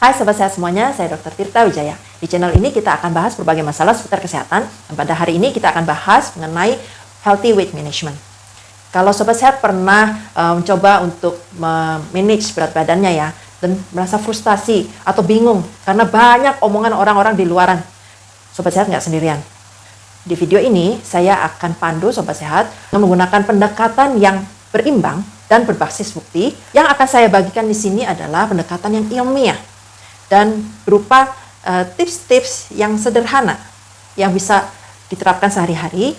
Hai Sobat Sehat semuanya, saya Dr. Tirta Wijaya. Di channel ini kita akan bahas berbagai masalah seputar kesehatan. Dan pada hari ini kita akan bahas mengenai healthy weight management. Kalau Sobat Sehat pernah mencoba untuk manage berat badannya ya, dan merasa frustasi atau bingung karena banyak omongan orang-orang di luaran, Sobat Sehat nggak sendirian. Di video ini saya akan pandu Sobat Sehat menggunakan pendekatan yang berimbang dan berbasis bukti. Yang akan saya bagikan di sini adalah pendekatan yang ilmiah dan berupa tips-tips yang sederhana yang bisa diterapkan sehari-hari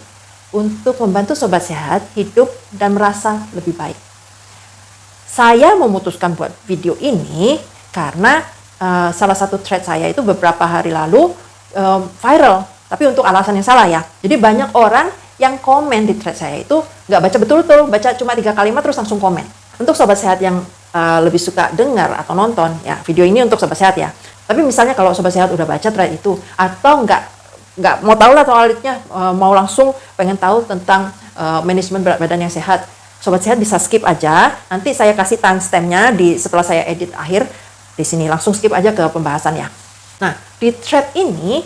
untuk membantu Sobat Sehat hidup dan merasa lebih baik. Saya memutuskan buat video ini karena salah satu thread saya itu beberapa hari lalu viral, tapi untuk alasan yang salah ya. Jadi banyak orang yang komen di thread saya itu nggak baca betul-betul, baca cuma 3 kalimat terus langsung komen. Untuk Sobat Sehat yang lebih suka dengar atau nonton, ya video ini untuk Sobat Sehat ya. Tapi misalnya kalau Sobat Sehat udah baca thread itu, atau nggak mau tahu lah soalnya, mau langsung pengen tahu tentang manajemen berat badan yang sehat, Sobat Sehat bisa skip aja. Nanti saya kasih timestamp-nya setelah saya edit akhir di sini, langsung skip aja ke pembahasannya. Nah, di thread ini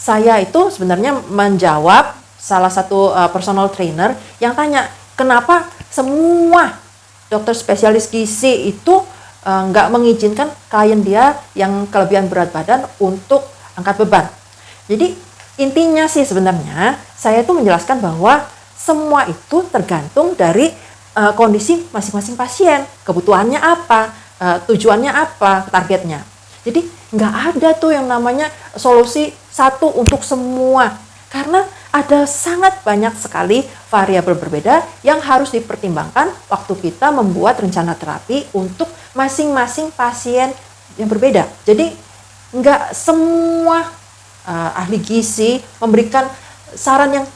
saya itu sebenarnya menjawab salah satu personal trainer yang tanya, kenapa semua dokter spesialis gizi itu nggak mengizinkan klien dia yang kelebihan berat badan untuk angkat beban. Jadi intinya sih sebenarnya saya itu menjelaskan bahwa semua itu tergantung dari kondisi masing-masing pasien, kebutuhannya apa, tujuannya apa, targetnya. Jadi nggak ada tuh yang namanya solusi satu untuk semua, karena ada sangat banyak sekali variabel berbeda yang harus dipertimbangkan waktu kita membuat rencana terapi untuk masing-masing pasien yang berbeda. Jadi nggak semua ahli gizi memberikan saran yang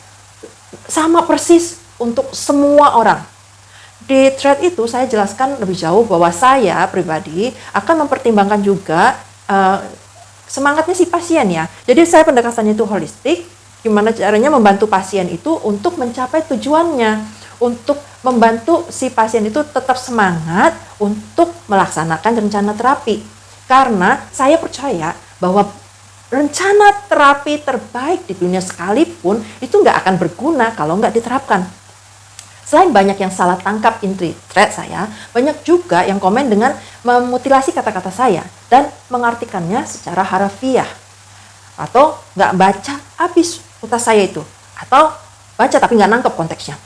sama persis untuk semua orang. Di thread itu saya jelaskan lebih jauh bahwa saya pribadi akan mempertimbangkan juga semangatnya si pasien ya. Jadi saya pendekatannya itu holistik. Gimana caranya membantu pasien itu untuk mencapai tujuannya, untuk membantu si pasien itu tetap semangat untuk melaksanakan rencana terapi. Karena saya percaya bahwa rencana terapi terbaik di dunia sekalipun itu nggak akan berguna kalau nggak diterapkan. Selain banyak yang salah tangkap inti thread saya, banyak juga yang komen dengan memutilasi kata-kata saya dan mengartikannya secara harafiah. Atau nggak baca habis utas saya itu, atau baca tapi nggak nangkep konteksnya.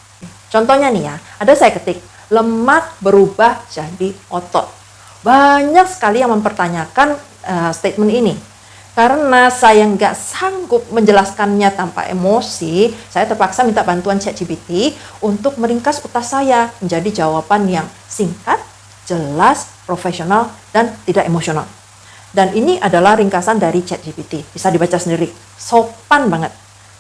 Contohnya nih ya, ada saya ketik, lemak berubah jadi otot. Banyak sekali yang mempertanyakan statement ini. Karena saya nggak sanggup menjelaskannya tanpa emosi, saya terpaksa minta bantuan ChatGPT untuk meringkas utas saya menjadi jawaban yang singkat, jelas, profesional, dan tidak emosional. Dan ini adalah ringkasan dari ChatGPT, bisa dibaca sendiri, sopan banget.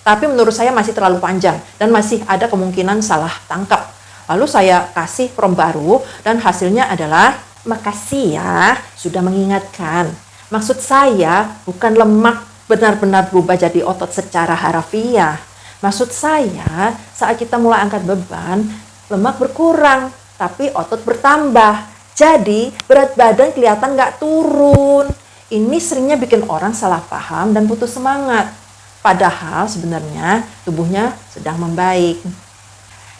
Tapi menurut saya masih terlalu panjang dan masih ada kemungkinan salah tangkap. Lalu saya kasih prompt baru dan hasilnya adalah, makasih ya sudah mengingatkan. Maksud saya bukan lemak benar-benar berubah jadi otot secara harafiah. Maksud saya saat kita mulai angkat beban, lemak berkurang tapi otot bertambah. Jadi berat badan kelihatan nggak turun. Ini seringnya bikin orang salah paham dan putus semangat. Padahal sebenarnya tubuhnya sedang membaik.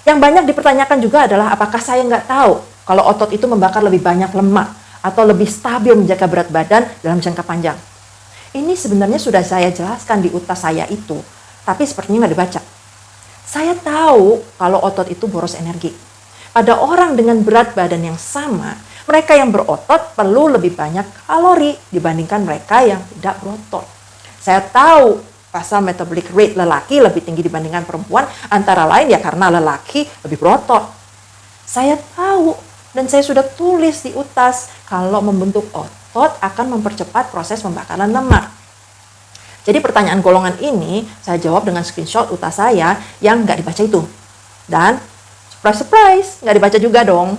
Yang banyak dipertanyakan juga adalah apakah saya nggak tahu kalau otot itu membakar lebih banyak lemak atau lebih stabil menjaga berat badan dalam jangka panjang. Ini sebenarnya sudah saya jelaskan di utas saya itu, tapi sepertinya nggak dibaca. Saya tahu kalau otot itu boros energi. Pada orang dengan berat badan yang sama, mereka yang berotot perlu lebih banyak kalori dibandingkan mereka yang tidak berotot. Saya tahu pasal metabolic rate lelaki lebih tinggi dibandingkan perempuan, antara lain ya karena lelaki lebih berotot. Saya tahu dan saya sudah tulis di utas kalau membentuk otot akan mempercepat proses pembakaran lemak. Jadi pertanyaan golongan ini saya jawab dengan screenshot utas saya yang nggak dibaca itu. Dan surprise, nggak dibaca juga dong.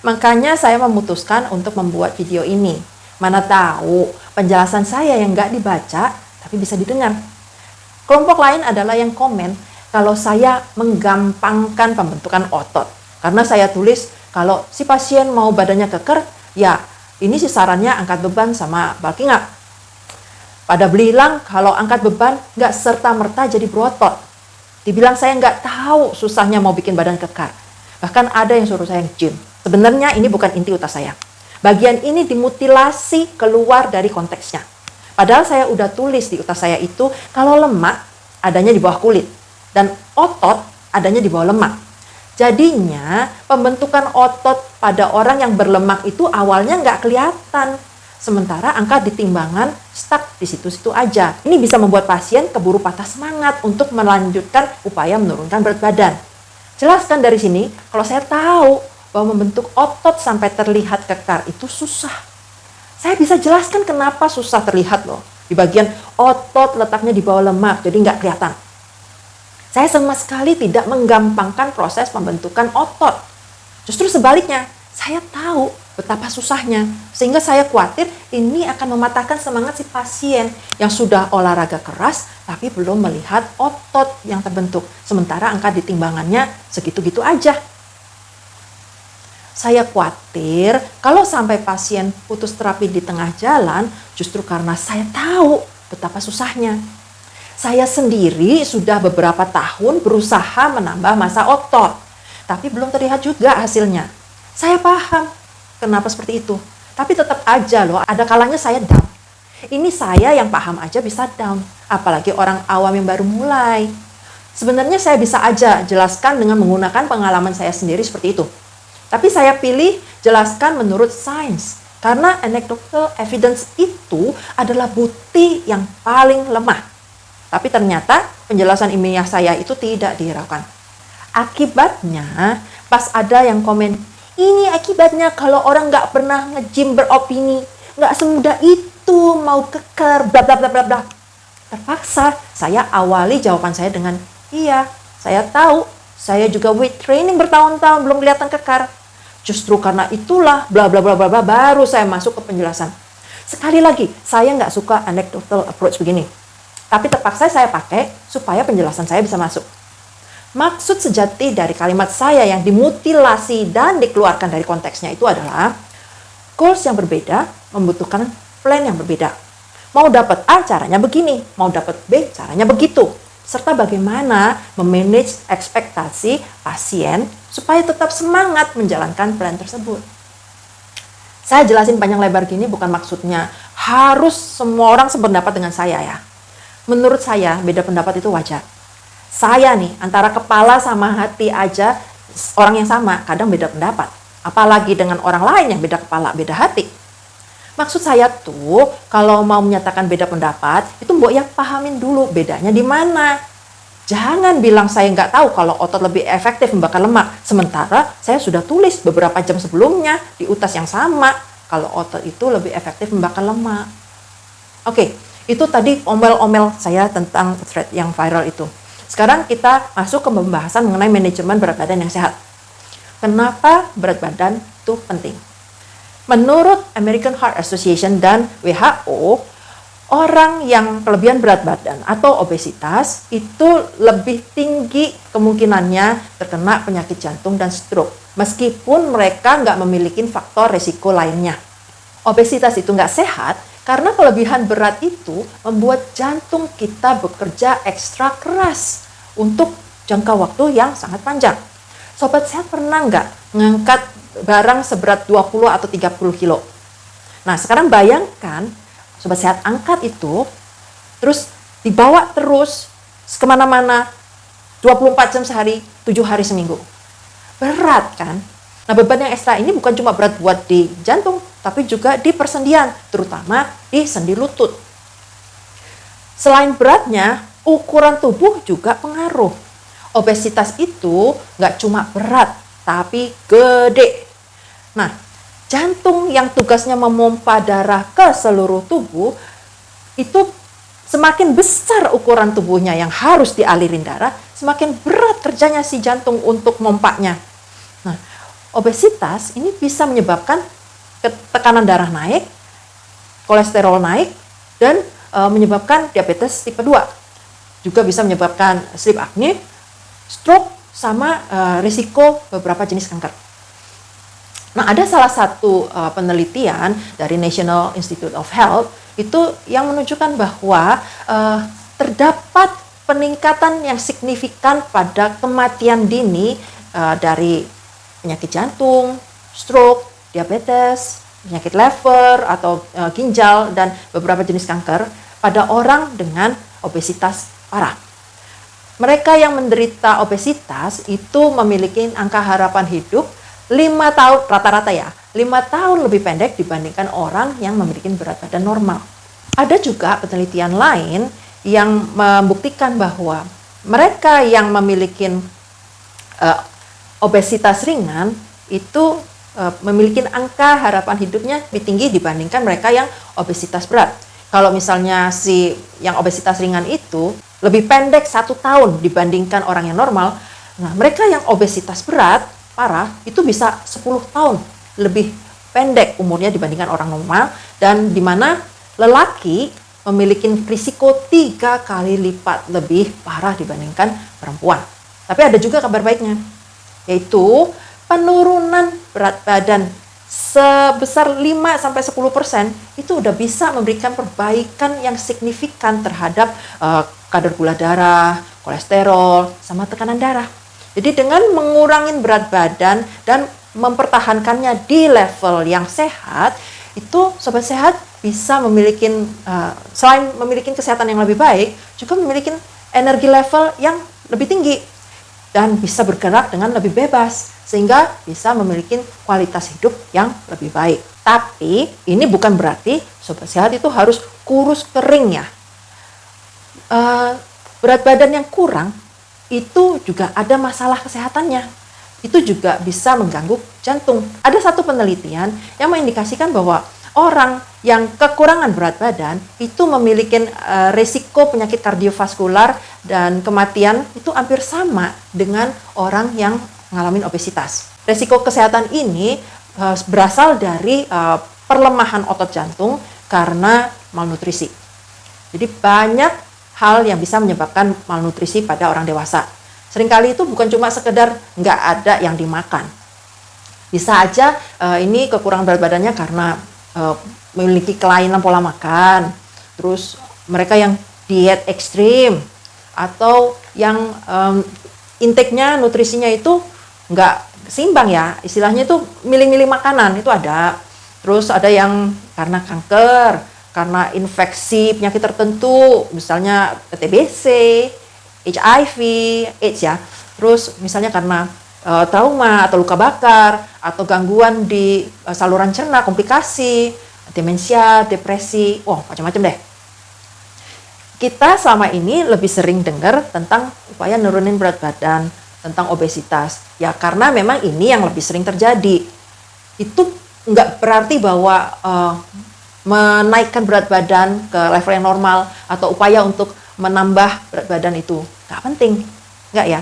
Makanya saya memutuskan untuk membuat video ini. Mana tahu penjelasan saya yang nggak dibaca tapi bisa didengar. Kelompok lain adalah yang komen kalau saya menggampangkan pembentukan otot. Karena saya tulis kalau si pasien mau badannya keker, ya Ini sih sarannya angkat beban sama bulking up. Pada bilang kalau angkat beban nggak serta-merta jadi berotot. Dibilang saya nggak tahu susahnya mau bikin badan kekar. Bahkan ada yang suruh saya gym. Sebenarnya ini bukan inti utas saya. Bagian ini dimutilasi keluar dari konteksnya. Padahal saya udah tulis di utas saya itu kalau lemak adanya di bawah kulit dan otot adanya di bawah lemak. Jadinya pembentukan otot pada orang yang berlemak itu awalnya nggak kelihatan. Sementara angka di timbangan stuck di situ-situ aja. Ini bisa membuat pasien keburu patah semangat untuk melanjutkan upaya menurunkan berat badan. Jelaskan dari sini, kalau saya tahu bahwa membentuk otot sampai terlihat kekar itu susah. Saya bisa jelaskan kenapa susah terlihat loh. Di bagian otot letaknya di bawah lemak, jadi nggak kelihatan. Saya sama sekali tidak menggampangkan proses pembentukan otot. Justru sebaliknya, saya tahu betapa susahnya. Sehingga saya khawatir ini akan mematahkan semangat si pasien yang sudah olahraga keras tapi belum melihat otot yang terbentuk. Sementara angka di timbangannya segitu-gitu aja. Saya khawatir kalau sampai pasien putus terapi di tengah jalan justru karena saya tahu betapa susahnya. Saya sendiri sudah beberapa tahun berusaha menambah massa otot, tapi belum terlihat juga hasilnya. Saya paham kenapa seperti itu, tapi tetap aja loh, ada kalanya saya down. Ini saya yang paham aja bisa down, apalagi orang awam yang baru mulai. Sebenarnya saya bisa aja jelaskan dengan menggunakan pengalaman saya sendiri seperti itu. Tapi saya pilih jelaskan menurut sains, karena anecdotal evidence itu adalah bukti yang paling lemah. Tapi ternyata penjelasan ilmiah saya itu tidak dihiraukan. Akibatnya, pas ada yang komen, ini akibatnya kalau orang nggak pernah nge-gym beropini, nggak semudah itu mau kekar, bla bla bla bla bla. Terpaksa saya awali jawaban saya dengan, iya, saya tahu, saya juga weight training bertahun-tahun belum kelihatan kekar. Justru karena itulah bla bla bla bla bla baru saya masuk ke penjelasan. Sekali lagi, saya nggak suka anecdotal approach begini. Tapi terpaksa saya pakai supaya penjelasan saya bisa masuk. Maksud sejati dari kalimat saya yang dimutilasi dan dikeluarkan dari konteksnya itu adalah goals yang berbeda membutuhkan plan yang berbeda. Mau dapat A caranya begini, mau dapat B caranya begitu. Serta bagaimana memanage ekspektasi pasien supaya tetap semangat menjalankan plan tersebut. Saya jelasin panjang lebar gini bukan maksudnya harus semua orang sependapat dengan saya ya. Menurut saya, beda pendapat itu wajar. Saya nih, antara kepala sama hati aja, orang yang sama, kadang beda pendapat. Apalagi dengan orang lain yang beda kepala, beda hati. Maksud saya tuh, kalau mau menyatakan beda pendapat, itu mbok ya pahamin dulu bedanya di mana. Jangan bilang saya nggak tahu kalau otot lebih efektif membakar lemak. Sementara saya sudah tulis beberapa jam sebelumnya di utas yang sama, kalau otot itu lebih efektif membakar lemak. Oke. Itu tadi omel-omel saya tentang thread yang viral itu. Sekarang kita masuk ke pembahasan mengenai manajemen berat badan yang sehat. Kenapa berat badan itu penting? Menurut American Heart Association dan WHO, orang yang kelebihan berat badan atau obesitas itu lebih tinggi kemungkinannya terkena penyakit jantung dan stroke. Meskipun mereka nggak memiliki faktor resiko lainnya. Obesitas itu nggak sehat, karena kelebihan berat itu membuat jantung kita bekerja ekstra keras untuk jangka waktu yang sangat panjang. Sobat sehat pernah nggak ngangkat barang seberat 20 atau 30 kilo? Nah, sekarang bayangkan sobat sehat angkat itu, terus dibawa terus kemana-mana, 24 jam sehari, 7 hari seminggu. Berat kan? Nah, beban yang ekstra ini bukan cuma berat buat di jantung, tapi juga di persendian, terutama di sendi lutut. Selain beratnya, ukuran tubuh juga pengaruh. Obesitas itu nggak cuma berat, tapi gede. Nah, jantung yang tugasnya memompa darah ke seluruh tubuh, itu semakin besar ukuran tubuhnya yang harus dialirin darah, semakin berat kerjanya si jantung untuk mompanya. Nah, obesitas ini bisa menyebabkan tekanan darah naik, kolesterol naik, dan menyebabkan diabetes tipe 2. Juga bisa menyebabkan sleep apnea, stroke, sama risiko beberapa jenis kanker. Nah, ada salah satu penelitian dari National Institute of Health itu yang menunjukkan bahwa terdapat peningkatan yang signifikan pada kematian dini dari penyakit jantung, stroke, diabetes, penyakit liver atau ginjal, dan beberapa jenis kanker pada orang dengan obesitas parah. Mereka yang menderita obesitas itu memiliki angka harapan hidup 5 tahun, rata-rata ya, 5 tahun lebih pendek dibandingkan orang yang memiliki berat badan normal. Ada juga penelitian lain yang membuktikan bahwa mereka yang memiliki obesitas ringan itu memiliki angka harapan hidupnya lebih tinggi dibandingkan mereka yang obesitas berat. Kalau misalnya si yang obesitas ringan itu lebih pendek 1 tahun dibandingkan orang yang normal, nah mereka yang obesitas berat parah itu bisa 10 tahun lebih pendek umurnya dibandingkan orang normal, dan di mana lelaki memiliki risiko 3 kali lipat lebih parah dibandingkan perempuan. Tapi ada juga kabar baiknya, yaitu penurunan berat badan sebesar 5-10% itu udah bisa memberikan perbaikan yang signifikan terhadap kadar gula darah, kolesterol, sama tekanan darah. Jadi dengan mengurangi berat badan dan mempertahankannya di level yang sehat, itu sobat sehat bisa memiliki selain memiliki kesehatan yang lebih baik, juga memiliki energi level yang lebih tinggi dan bisa bergerak dengan lebih bebas, sehingga bisa memiliki kualitas hidup yang lebih baik. Tapi ini bukan berarti sobat sehat itu harus kurus kering ya. Berat badan yang kurang itu juga ada masalah kesehatannya. Itu juga bisa mengganggu jantung. Ada satu penelitian yang mengindikasikan bahwa orang yang kekurangan berat badan itu memiliki resiko penyakit kardiovaskular dan kematian itu hampir sama dengan orang yang mengalami obesitas. Resiko kesehatan ini berasal dari perlemahan otot jantung karena malnutrisi. Jadi banyak hal yang bisa menyebabkan malnutrisi pada orang dewasa. Seringkali itu bukan cuma sekedar nggak ada yang dimakan. Bisa aja ini kekurangan berat badannya karena memiliki kelainan pola makan, terus mereka yang diet ekstrim, atau yang intake-nya, nutrisinya itu nggak seimbang ya, istilahnya itu milih-milih makanan itu ada. Terus ada yang karena kanker, karena infeksi penyakit tertentu, misalnya TBC, HIV, AIDS ya. Terus misalnya karena trauma atau luka bakar, atau gangguan di saluran cerna, komplikasi, demensia, depresi, macam-macam deh. Kita selama ini lebih sering dengar tentang upaya nurunin berat badan, tentang obesitas. Ya karena memang ini yang lebih sering terjadi. Itu nggak berarti bahwa menaikkan berat badan ke level yang normal atau upaya untuk menambah berat badan itu nggak penting. Nggak ya.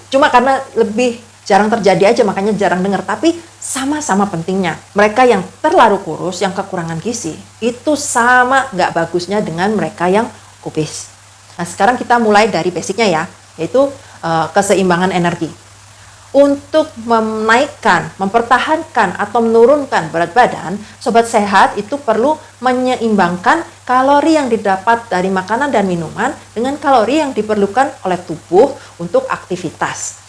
Cuma karena lebih jarang terjadi aja makanya jarang dengar. Tapi sama-sama pentingnya. Mereka yang terlalu kurus, yang kekurangan gizi, itu sama nggak bagusnya dengan mereka yang obes. Nah sekarang kita mulai dari basicnya ya, yaitu keseimbangan energi. Untuk menaikkan, mempertahankan, atau menurunkan berat badan, sobat sehat itu perlu menyeimbangkan kalori yang didapat dari makanan dan minuman dengan kalori yang diperlukan oleh tubuh untuk aktivitas.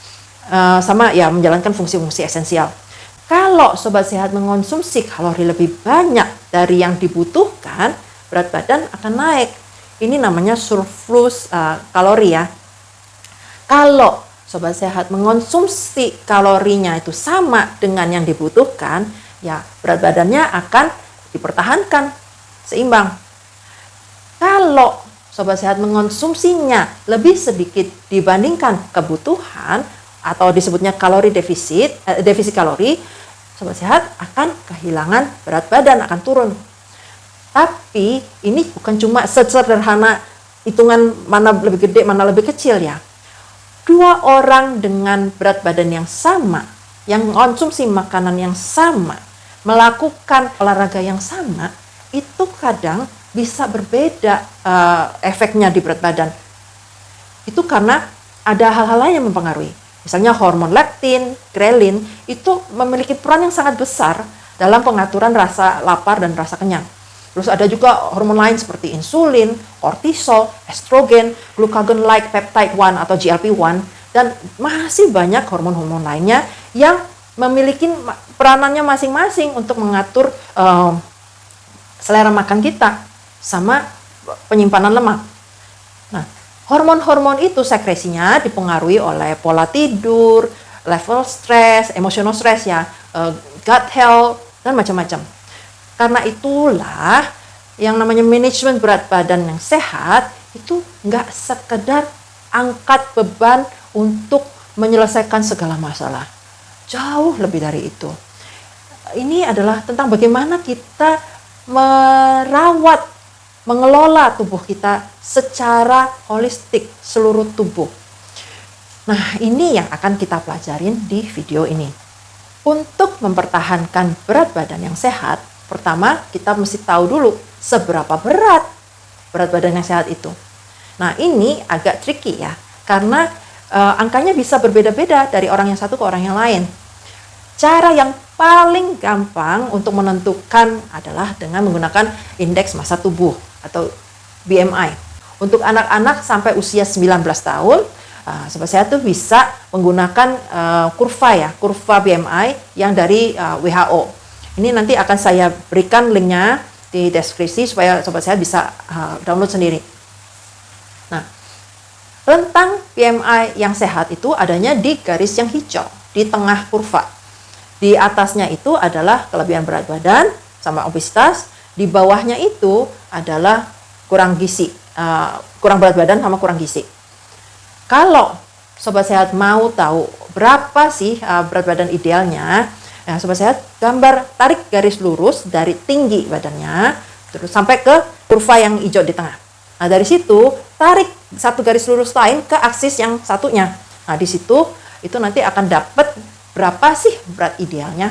Sama ya, menjalankan fungsi-fungsi esensial. Kalau sobat sehat mengonsumsi kalori lebih banyak dari yang dibutuhkan, berat badan akan naik. Ini namanya surplus kalori ya. Kalau sobat sehat mengonsumsi kalorinya itu sama dengan yang dibutuhkan, ya berat badannya akan dipertahankan seimbang. Kalau sobat sehat mengonsumsinya lebih sedikit dibandingkan kebutuhan, atau disebutnya kalori defisit kalori, sobat sehat akan kehilangan berat badan, akan turun. Tapi ini bukan cuma sederhana hitungan mana lebih gede, mana lebih kecil ya. 2 orang dengan berat badan yang sama, yang mengonsumsi makanan yang sama, melakukan olahraga yang sama, itu kadang bisa berbeda efeknya di berat badan. Itu karena ada hal-hal lain yang mempengaruhi. Misalnya hormon leptin, grelin, itu memiliki peran yang sangat besar dalam pengaturan rasa lapar dan rasa kenyang. Terus ada juga hormon lain seperti insulin, kortisol, estrogen, glucagon-like peptide 1 atau GLP-1, dan masih banyak hormon-hormon lainnya yang memiliki peranannya masing-masing untuk mengatur selera makan kita sama penyimpanan lemak. Nah, hormon-hormon itu sekresinya dipengaruhi oleh pola tidur, level stres, emotional stress ya, gut health, dan macam-macam. Karena itulah yang namanya manajemen berat badan yang sehat itu nggak sekedar angkat beban untuk menyelesaikan segala masalah. Jauh lebih dari itu. Ini adalah tentang bagaimana kita merawat, mengelola tubuh kita secara holistik, seluruh tubuh. Nah, ini yang akan kita pelajarin di video ini. Untuk mempertahankan berat badan yang sehat, pertama kita mesti tahu dulu seberapa berat badan yang sehat itu. Nah, ini agak tricky ya, karena angkanya bisa berbeda-beda dari orang yang satu ke orang yang lain. Cara yang paling gampang untuk menentukan adalah dengan menggunakan indeks massa tubuh atau BMI. Untuk anak-anak sampai usia 19 tahun, sobat sehat tuh bisa menggunakan kurva BMI yang dari WHO. Ini nanti akan saya berikan linknya di deskripsi supaya sobat sehat bisa download sendiri. Nah, rentang BMI yang sehat itu adanya di garis yang hijau di tengah kurva. Di atasnya itu adalah kelebihan berat badan sama obesitas, di bawahnya itu adalah kurang gizi, kurang berat badan sama kurang gizi. Kalau sobat sehat mau tahu berapa sih berat badan idealnya, nah, sobat sehat tarik garis lurus dari tinggi badannya terus sampai ke kurva yang hijau di tengah. Nah, dari situ tarik satu garis lurus lain ke aksis yang satunya. Nah, di situ itu nanti akan dapat berapa sih berat idealnya.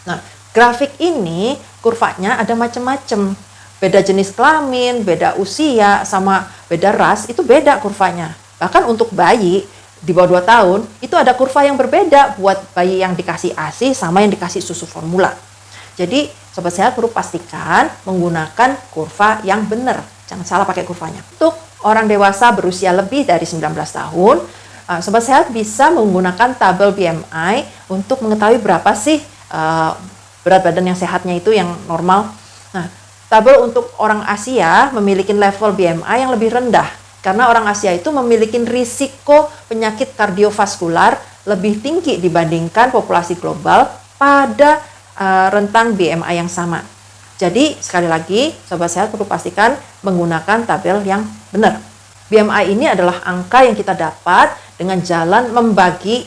Nah, grafik ini kurvanya ada macam-macam. Beda jenis kelamin, beda usia, sama beda ras, itu beda kurvanya. Bahkan untuk bayi di bawah 2 tahun, itu ada kurva yang berbeda buat bayi yang dikasih ASI sama yang dikasih susu formula. Jadi, sobat sehat perlu pastikan menggunakan kurva yang benar. Jangan salah pakai kurvanya. Untuk orang dewasa berusia lebih dari 19 tahun, sobat sehat bisa menggunakan tabel BMI untuk mengetahui berapa sih berat badan yang sehatnya itu yang normal. Nah, tabel untuk orang Asia memiliki level BMI yang lebih rendah karena orang Asia itu memiliki risiko penyakit kardiovaskular lebih tinggi dibandingkan populasi global pada rentang BMI yang sama. Jadi, sekali lagi, sobat sehat perlu pastikan menggunakan tabel yang benar. BMI ini adalah angka yang kita dapat dengan jalan membagi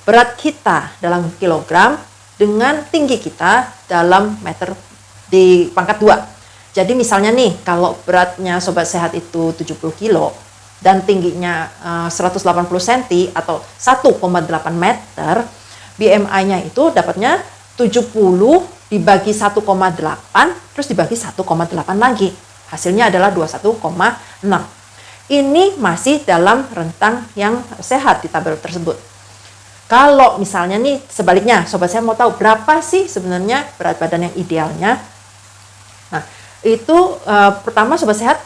berat kita dalam kilogram dengan tinggi kita dalam meter di pangkat 2. Jadi misalnya nih, kalau beratnya sobat sehat itu 70 kilo dan tingginya 180 cm atau 1,8 meter, BMI-nya itu dapatnya 70 dibagi 1,8 terus dibagi 1,8 lagi. Hasilnya adalah 21,6. Ini masih dalam rentang yang sehat di tabel tersebut. Kalau misalnya nih sebaliknya, sobat sehat mau tahu berapa sih sebenarnya berat badan yang idealnya. Nah, itu pertama sobat sehat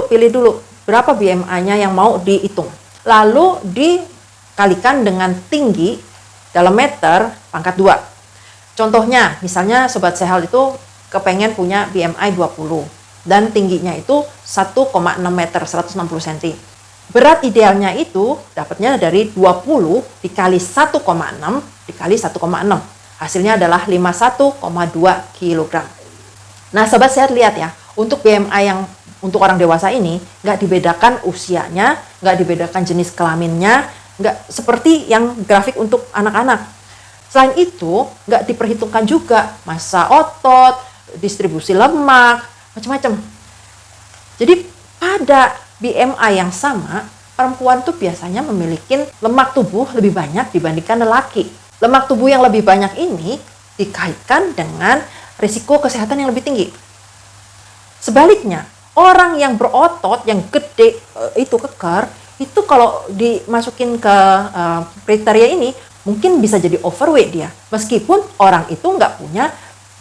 pilih dulu berapa BMI-nya yang mau dihitung. Lalu dikalikan dengan tinggi dalam meter pangkat 2. Contohnya, misalnya sobat sehat itu kepengen punya BMI 20. Dan tingginya itu 1,6 meter, 160 cm. Berat idealnya itu dapatnya dari 20 dikali 1,6 dikali 1,6. Hasilnya adalah 51,2 kg. Nah, sobat sehat lihat ya, untuk BMI yang untuk orang dewasa ini nggak dibedakan usianya, nggak dibedakan jenis kelaminnya, nggak seperti yang grafik untuk anak-anak. Selain itu, nggak diperhitungkan juga massa otot, distribusi lemak, macam-macam. Jadi pada BMI yang sama, perempuan tuh biasanya memiliki lemak tubuh lebih banyak dibandingkan lelaki. Lemak tubuh yang lebih banyak ini dikaitkan dengan risiko kesehatan yang lebih tinggi. Sebaliknya, orang yang berotot, yang gede, itu kekar, itu kalau dimasukin ke kriteria ini, mungkin bisa jadi overweight dia. Meskipun orang itu nggak punya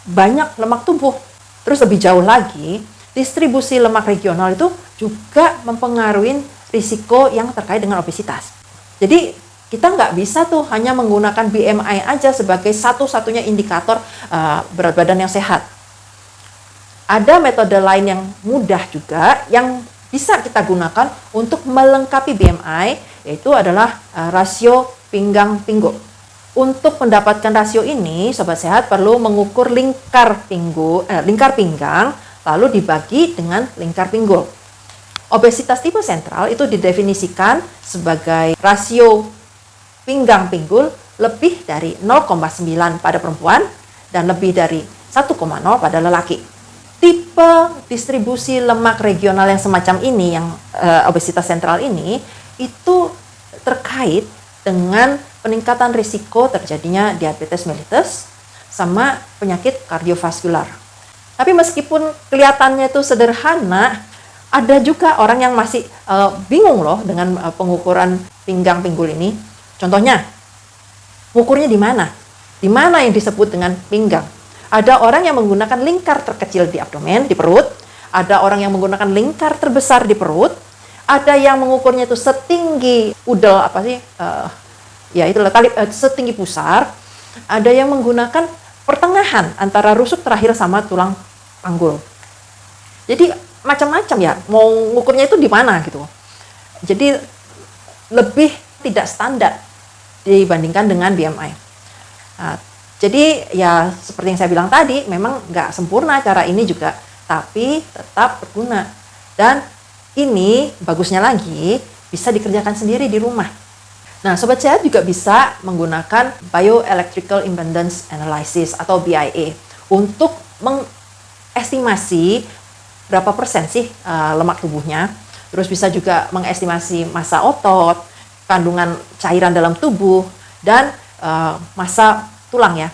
banyak lemak tubuh. Terus lebih jauh lagi, distribusi lemak regional itu juga mempengaruhi risiko yang terkait dengan obesitas. Jadi kita nggak bisa tuh hanya menggunakan BMI aja sebagai satu-satunya indikator berat badan yang sehat. Ada metode lain yang mudah juga yang bisa kita gunakan untuk melengkapi BMI, yaitu adalah rasio pinggang pinggul. Untuk mendapatkan rasio ini, sobat sehat perlu mengukur lingkar pinggang, lalu dibagi dengan lingkar pinggul. Obesitas tipe sentral itu didefinisikan sebagai rasio pinggang pinggul lebih dari 0,9 pada perempuan dan lebih dari 1,0 pada lelaki. Tipe distribusi lemak regional yang semacam ini, yang obesitas sentral ini, itu terkait dengan peningkatan risiko terjadinya diabetes mellitus sama penyakit kardiovaskular. Tapi meskipun kelihatannya itu sederhana, ada juga orang yang masih bingung loh dengan pengukuran pinggang pinggul ini. Contohnya, ukurnya di mana? Di mana yang disebut dengan pinggang? Ada orang yang menggunakan lingkar terkecil di abdomen, di perut. Ada orang yang menggunakan lingkar terbesar di perut. Ada yang mengukurnya itu setinggi udel, setinggi pusar. Ada yang menggunakan pertengahan antara rusuk terakhir sama tulang panggul. Jadi macam-macam ya, mau ngukurnya itu di mana gitu. Jadi lebih tidak standar dibandingkan dengan BMI. Nah, jadi ya seperti yang saya bilang tadi, memang nggak sempurna cara ini juga, tapi tetap berguna. Dan ini bagusnya lagi bisa dikerjakan sendiri di rumah. Nah, sobat sehat juga bisa menggunakan Bioelectrical Impedance Analysis atau BIA untuk mengestimasi berapa persen sih lemak tubuhnya. Terus bisa juga mengestimasi massa otot, kandungan cairan dalam tubuh, dan massa tulang ya.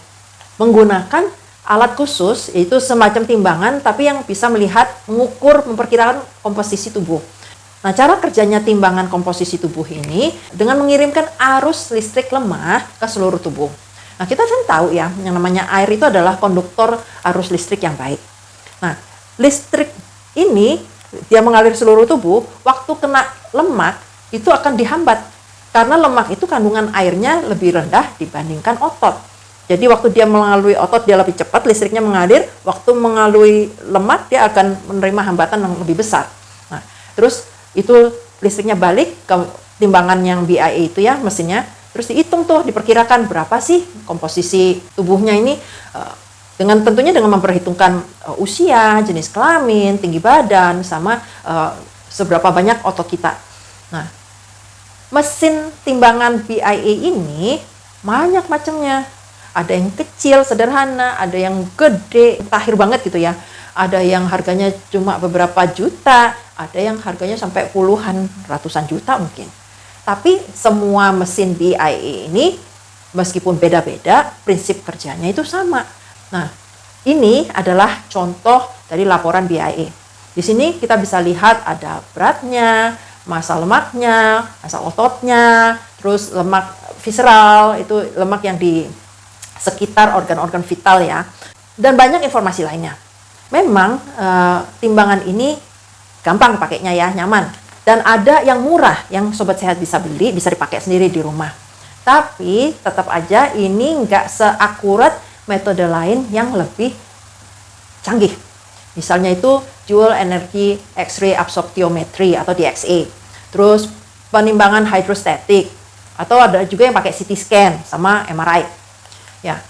Menggunakan alat khusus, yaitu semacam timbangan, tapi yang bisa mengukur, memperkirakan komposisi tubuh. Nah, cara kerjanya timbangan komposisi tubuh ini dengan mengirimkan arus listrik lemah ke seluruh tubuh. Nah, kita kan tahu ya, yang namanya air itu adalah konduktor arus listrik yang baik. Nah, listrik ini, dia mengalir seluruh tubuh, waktu kena lemak, itu akan dihambat. Karena lemak itu kandungan airnya lebih rendah dibandingkan otot. Jadi waktu dia melalui otot dia lebih cepat listriknya mengalir, waktu melalui lemak dia akan menerima hambatan yang lebih besar. Nah, terus itu listriknya balik ke timbangan yang BIA itu ya, mesinnya, terus dihitung tuh, diperkirakan berapa sih komposisi tubuhnya ini, tentunya dengan memperhitungkan usia, jenis kelamin, tinggi badan, sama seberapa banyak otot kita. Nah, mesin timbangan BIA ini banyak macamnya. Ada yang kecil, sederhana, ada yang gede, tahir banget gitu ya. Ada yang harganya cuma beberapa juta, ada yang harganya sampai puluhan, ratusan juta mungkin. Tapi semua mesin BIA ini, meskipun beda-beda, prinsip kerjanya itu sama. Nah, ini adalah contoh dari laporan BIA. Di sini kita bisa lihat ada beratnya, massa lemaknya, massa ototnya, terus lemak visceral, itu lemak yang di sekitar organ-organ vital ya, dan banyak informasi lainnya. Memang timbangan ini gampang pakainya ya, nyaman. Dan ada yang murah, yang sobat sehat bisa beli, bisa dipakai sendiri di rumah. Tapi tetap aja ini nggak seakurat metode lain yang lebih canggih. Misalnya itu Dual Energy X-ray Absorptiometry atau DXA. Terus penimbangan hidrostatik, atau ada juga yang pakai CT scan sama MRI. Ya,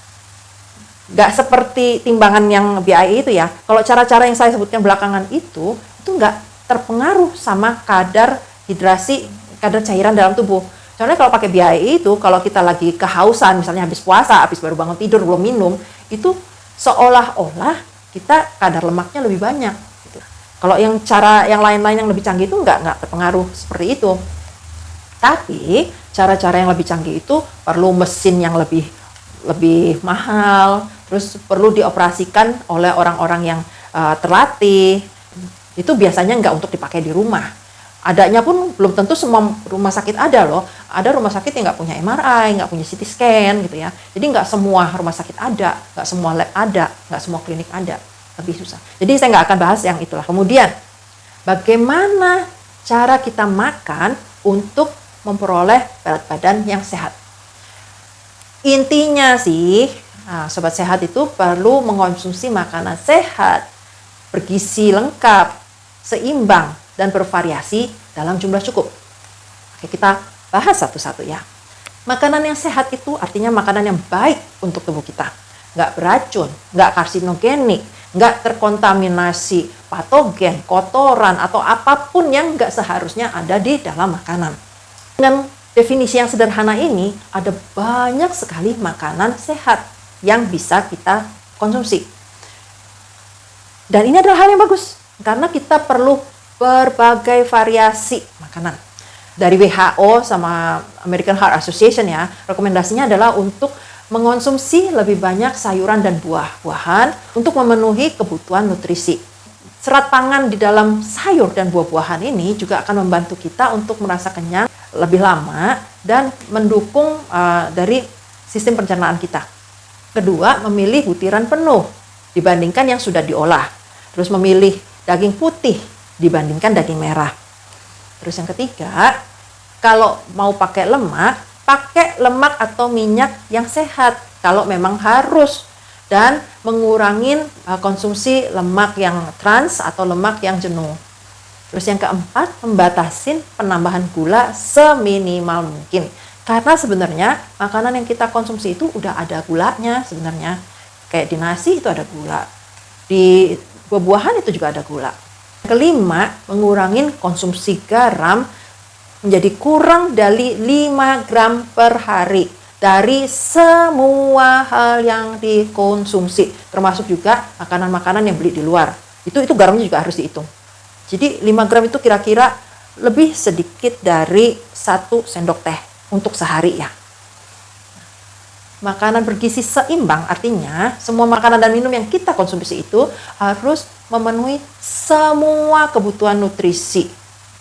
nggak seperti timbangan yang BIA itu ya. Kalau cara-cara yang saya sebutkan belakangan itu nggak terpengaruh sama kadar hidrasi, kadar cairan dalam tubuh. Soalnya kalau pakai BIA itu, kalau kita lagi kehausan, misalnya habis puasa, habis baru bangun tidur, belum minum, itu seolah-olah kita kadar lemaknya lebih banyak. Gitu. Kalau yang cara yang lain-lain yang lebih canggih itu nggak terpengaruh seperti itu. Tapi cara-cara yang lebih canggih itu perlu mesin yang lebih mahal, terus perlu dioperasikan oleh orang-orang yang terlatih. Itu biasanya nggak untuk dipakai di rumah. Adanya pun belum tentu semua rumah sakit ada loh. Ada rumah sakit yang nggak punya MRI, nggak punya CT scan gitu ya. Jadi nggak semua rumah sakit ada, nggak semua lab ada, nggak semua klinik ada. Lebih susah. Jadi saya nggak akan bahas yang itulah. Kemudian, bagaimana cara kita makan untuk memperoleh berat badan yang sehat? Intinya sih, sobat sehat itu perlu mengkonsumsi makanan sehat, bergizi lengkap, seimbang, dan bervariasi dalam jumlah cukup. Oke, kita bahas satu-satu ya. Makanan yang sehat itu artinya makanan yang baik untuk tubuh kita. Nggak beracun, nggak karsinogenik, nggak terkontaminasi patogen, kotoran, atau apapun yang nggak seharusnya ada di dalam makanan. Dengan definisi yang sederhana ini, ada banyak sekali makanan sehat yang bisa kita konsumsi. Dan ini adalah hal yang bagus, karena kita perlu berbagai variasi makanan. Dari WHO sama American Heart Association ya, rekomendasinya adalah untuk mengonsumsi lebih banyak sayuran dan buah-buahan untuk memenuhi kebutuhan nutrisi. Serat pangan di dalam sayur dan buah-buahan ini juga akan membantu kita untuk merasa kenyang lebih lama dan mendukung dari sistem pencernaan kita. Kedua, memilih butiran penuh dibandingkan yang sudah diolah. Terus memilih daging putih dibandingkan daging merah. Terus yang ketiga, kalau mau pakai lemak atau minyak yang sehat kalau memang harus, dan mengurangi konsumsi lemak yang trans atau lemak yang jenuh. Terus yang keempat, membatasin penambahan gula seminimal mungkin. Karena sebenarnya makanan yang kita konsumsi itu udah ada gulanya sebenarnya. Kayak di nasi itu ada gula. Di buah-buahan itu juga ada gula. Kelima, mengurangi konsumsi garam menjadi kurang dari 5 gram per hari dari semua hal yang dikonsumsi, termasuk juga makanan-makanan yang beli di luar. Itu garamnya juga harus dihitung. Jadi 5 gram itu kira-kira lebih sedikit dari 1 sendok teh untuk sehari ya. Makanan bergizi seimbang artinya semua makanan dan minum yang kita konsumsi itu harus memenuhi semua kebutuhan nutrisi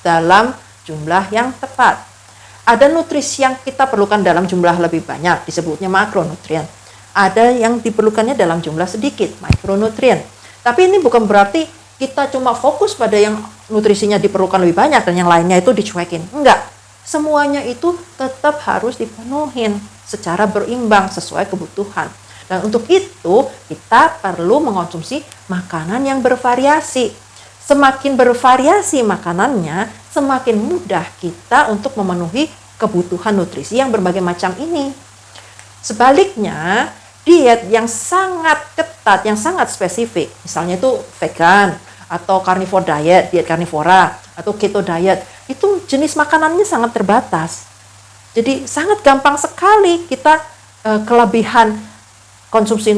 dalam jumlah yang tepat. Ada nutrisi yang kita perlukan dalam jumlah lebih banyak, disebutnya makronutrien. Ada yang diperlukannya dalam jumlah sedikit, mikronutrien. Tapi ini bukan berarti kita cuma fokus pada yang nutrisinya diperlukan lebih banyak dan yang lainnya itu dicuekin. Enggak, semuanya itu tetap harus dipenuhin secara berimbang sesuai kebutuhan. Dan untuk itu kita perlu mengonsumsi makanan yang bervariasi. Semakin bervariasi makanannya, semakin mudah kita untuk memenuhi kebutuhan nutrisi yang berbagai macam ini. Sebaliknya, diet yang sangat ketat, yang sangat spesifik, misalnya itu vegan, atau carnivore diet, diet karnivora, atau keto diet, itu jenis makanannya sangat terbatas. Jadi sangat gampang sekali kita kelebihan konsumsi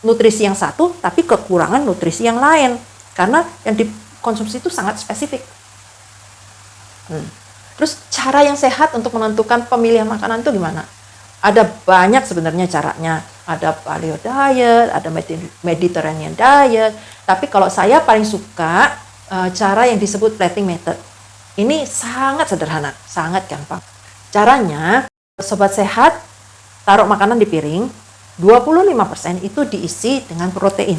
nutrisi yang satu, tapi kekurangan nutrisi yang lain. Karena yang dikonsumsi itu sangat spesifik. Terus cara yang sehat untuk menentukan pemilihan makanan itu gimana? Ada banyak sebenarnya caranya. Ada paleo diet, ada Mediterranean diet. Tapi kalau saya paling suka cara yang disebut plating method. Ini sangat sederhana, sangat gampang. Caranya, sobat sehat, taruh makanan di piring, 25% itu diisi dengan protein.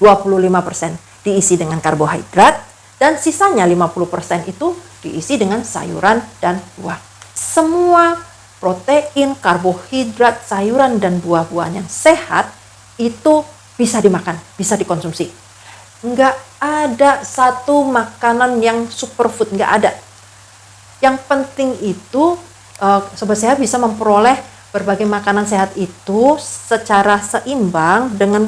25% diisi dengan karbohidrat, dan sisanya 50% itu diisi dengan sayuran dan buah. Semua protein, karbohidrat, sayuran, dan buah-buahan yang sehat itu bisa dimakan, bisa dikonsumsi. Nggak ada satu makanan yang superfood, nggak ada. Yang penting itu, sobat sehat bisa memperoleh berbagai makanan sehat itu secara seimbang dengan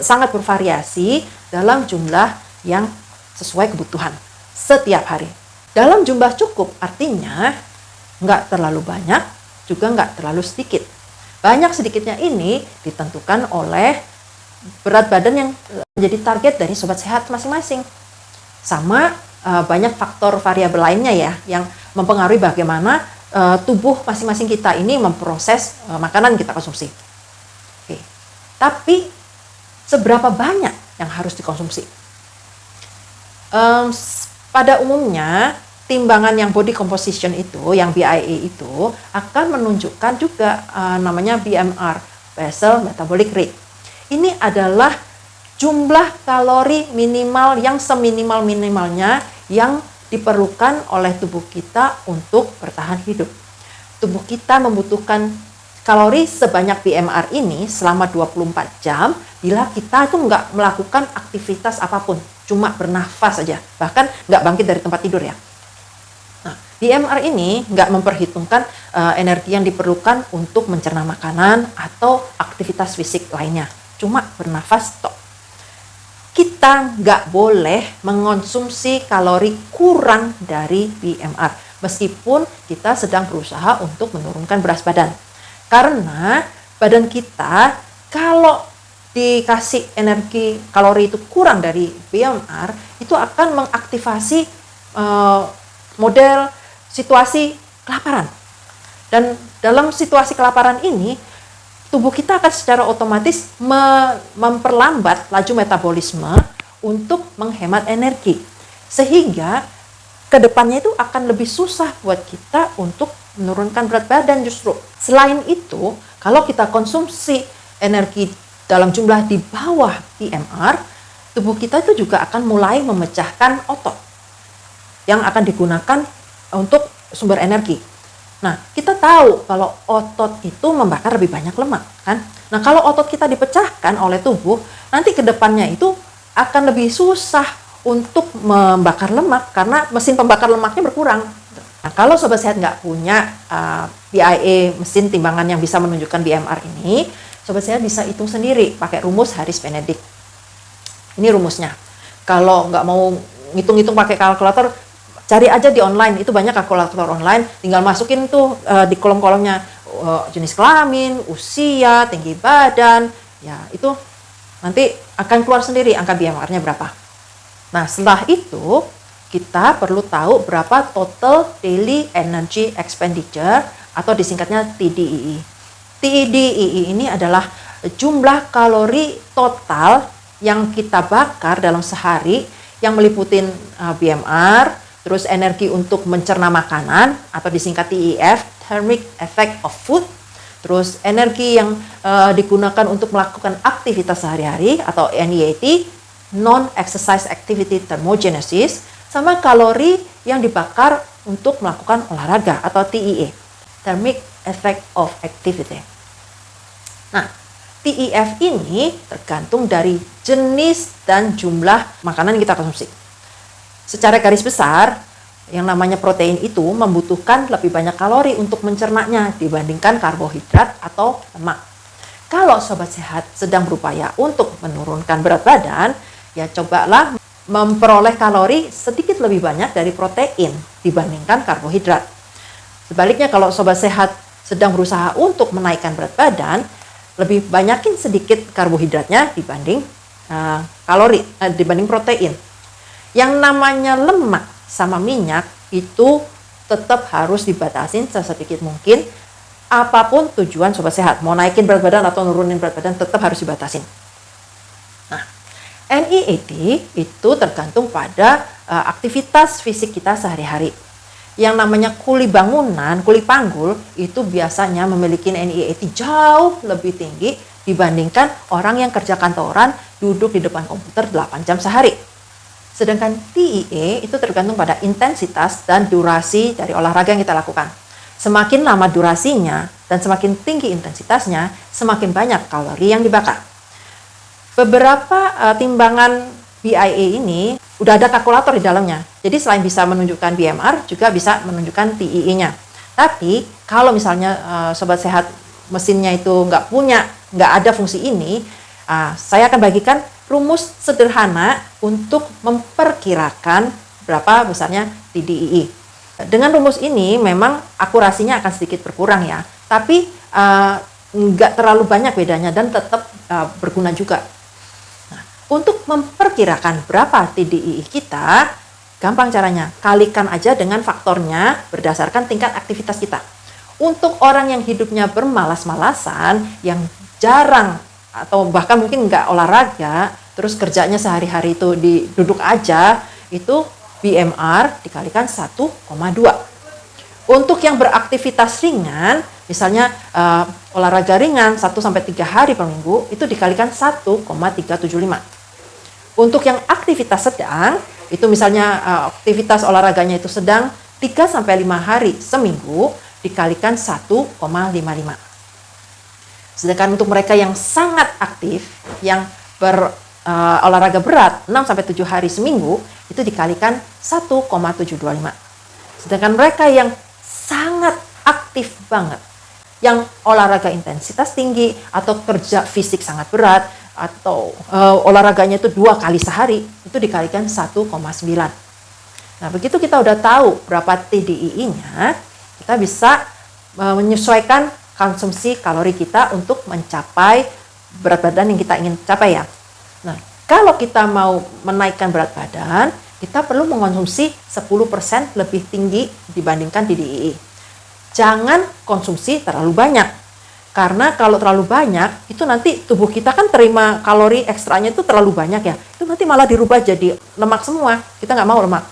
sangat bervariasi dalam jumlah yang sesuai kebutuhan setiap hari. Dalam jumlah cukup artinya nggak terlalu banyak, juga nggak terlalu sedikit. Banyak sedikitnya ini ditentukan oleh berat badan yang menjadi target dari sobat sehat masing-masing. Sama banyak faktor variabel lainnya ya yang mempengaruhi bagaimana tubuh masing-masing kita ini memproses makanan kita konsumsi. Oke. Tapi seberapa banyak yang harus dikonsumsi? Pada umumnya timbangan yang body composition itu, yang BIA itu akan menunjukkan juga namanya BMR, basal metabolic rate. Ini adalah jumlah kalori minimal yang seminimal-minimalnya yang diperlukan oleh tubuh kita untuk bertahan hidup. Tubuh kita membutuhkan kalori sebanyak BMR ini selama 24 jam bila kita itu nggak melakukan aktivitas apapun, cuma bernafas saja, bahkan nggak bangkit dari tempat tidur ya. Nah, BMR ini nggak memperhitungkan energi yang diperlukan untuk mencerna makanan atau aktivitas fisik lainnya, cuma bernafas tok. Kita nggak boleh mengonsumsi kalori kurang dari BMR, meskipun kita sedang berusaha untuk menurunkan berat badan. Karena badan kita kalau dikasih energi kalori itu kurang dari BMR, itu akan mengaktifasi model situasi kelaparan. Dan dalam situasi kelaparan ini, tubuh kita akan secara otomatis memperlambat laju metabolisme untuk menghemat energi. Sehingga kedepannya itu akan lebih susah buat kita untuk menurunkan berat badan justru. Selain itu, kalau kita konsumsi energi dalam jumlah di bawah BMR, tubuh kita itu juga akan mulai memecahkan otot yang akan digunakan untuk sumber energi. Nah, kita tahu kalau otot itu membakar lebih banyak lemak, kan? Nah, kalau otot kita dipecahkan oleh tubuh, nanti kedepannya itu akan lebih susah untuk membakar lemak karena mesin pembakar lemaknya berkurang. Nah, kalau sobat sehat nggak punya BIA, mesin timbangan yang bisa menunjukkan BMR ini, sobat sehat bisa hitung sendiri pakai rumus Harris-Benedict. Ini rumusnya. Kalau nggak mau ngitung-ngitung pakai kalkulator, cari aja di online, itu banyak kalkulator online, tinggal masukin tuh di kolom-kolomnya jenis kelamin, usia, tinggi badan, ya itu nanti akan keluar sendiri angka BMR-nya berapa. Nah, setelah itu kita perlu tahu berapa total daily energy expenditure atau disingkatnya TDEE. TDEE ini adalah jumlah kalori total yang kita bakar dalam sehari yang meliputin BMR, terus energi untuk mencerna makanan atau disingkat TEF, thermic effect of food, terus energi yang digunakan untuk melakukan aktivitas sehari-hari atau NEAT, non-exercise activity thermogenesis, sama kalori yang dibakar untuk melakukan olahraga atau TEA, thermic effect of activity. Nah, TEF ini tergantung dari jenis dan jumlah makanan yang kita konsumsi. Secara garis besar, yang namanya protein itu membutuhkan lebih banyak kalori untuk mencernanya dibandingkan karbohidrat atau lemak. Kalau sobat sehat sedang berupaya untuk menurunkan berat badan, ya cobalah memperoleh kalori sedikit lebih banyak dari protein dibandingkan karbohidrat. Sebaliknya kalau sobat sehat sedang berusaha untuk menaikkan berat badan, lebih banyakin sedikit karbohidratnya dibanding dibanding protein. Yang namanya lemak sama minyak itu tetap harus dibatasin sesedikit mungkin. Apapun tujuan sobat sehat, mau naikin berat badan atau nurunin berat badan tetap harus dibatasin. NEAT itu tergantung pada aktivitas fisik kita sehari-hari. Yang namanya kuli bangunan, kuli panggul, itu biasanya memiliki NEAT jauh lebih tinggi dibandingkan orang yang kerja kantoran duduk di depan komputer 8 jam sehari. Sedangkan TEA itu tergantung pada intensitas dan durasi dari olahraga yang kita lakukan. Semakin lama durasinya dan semakin tinggi intensitasnya, semakin banyak kalori yang dibakar. Beberapa timbangan BIA ini udah ada kalkulator di dalamnya. Jadi selain bisa menunjukkan BMR, juga bisa menunjukkan TEE-nya. Tapi kalau misalnya sobat sehat mesinnya itu nggak ada fungsi ini, saya akan bagikan rumus sederhana untuk memperkirakan berapa besarnya TDEE. Dengan rumus ini memang akurasinya akan sedikit berkurang ya, tapi nggak terlalu banyak bedanya dan tetap berguna juga. Untuk memperkirakan berapa TDEE kita, gampang caranya, kalikan aja dengan faktornya berdasarkan tingkat aktivitas kita. Untuk orang yang hidupnya bermalas-malasan, yang jarang atau bahkan mungkin nggak olahraga, terus kerjanya sehari-hari itu duduk aja, itu BMR dikalikan 1,2. Untuk yang beraktivitas ringan, misalnya olahraga ringan 1-3 hari per minggu, itu dikalikan 1,375. Untuk yang aktivitas sedang, itu misalnya aktivitas olahraganya itu sedang 3-5 hari seminggu, dikalikan 1,55. Sedangkan untuk mereka yang sangat aktif, yang berolahraga berat 6-7 hari seminggu, itu dikalikan 1,725. Sedangkan mereka yang sangat aktif banget, yang olahraga intensitas tinggi atau kerja fisik sangat berat, atau olahraganya itu 2 kali sehari, itu dikalikan 1,9. Nah, begitu kita udah tahu berapa TDII-nya, kita bisa menyesuaikan konsumsi kalori kita untuk mencapai berat badan yang kita ingin capai ya. Nah, kalau kita mau menaikkan berat badan, kita perlu mengonsumsi 10% lebih tinggi dibandingkan TDII. Jangan konsumsi terlalu banyak. Karena kalau terlalu banyak, itu nanti tubuh kita kan terima kalori ekstranya itu terlalu banyak ya. Itu nanti malah dirubah jadi lemak semua. Kita nggak mau lemak.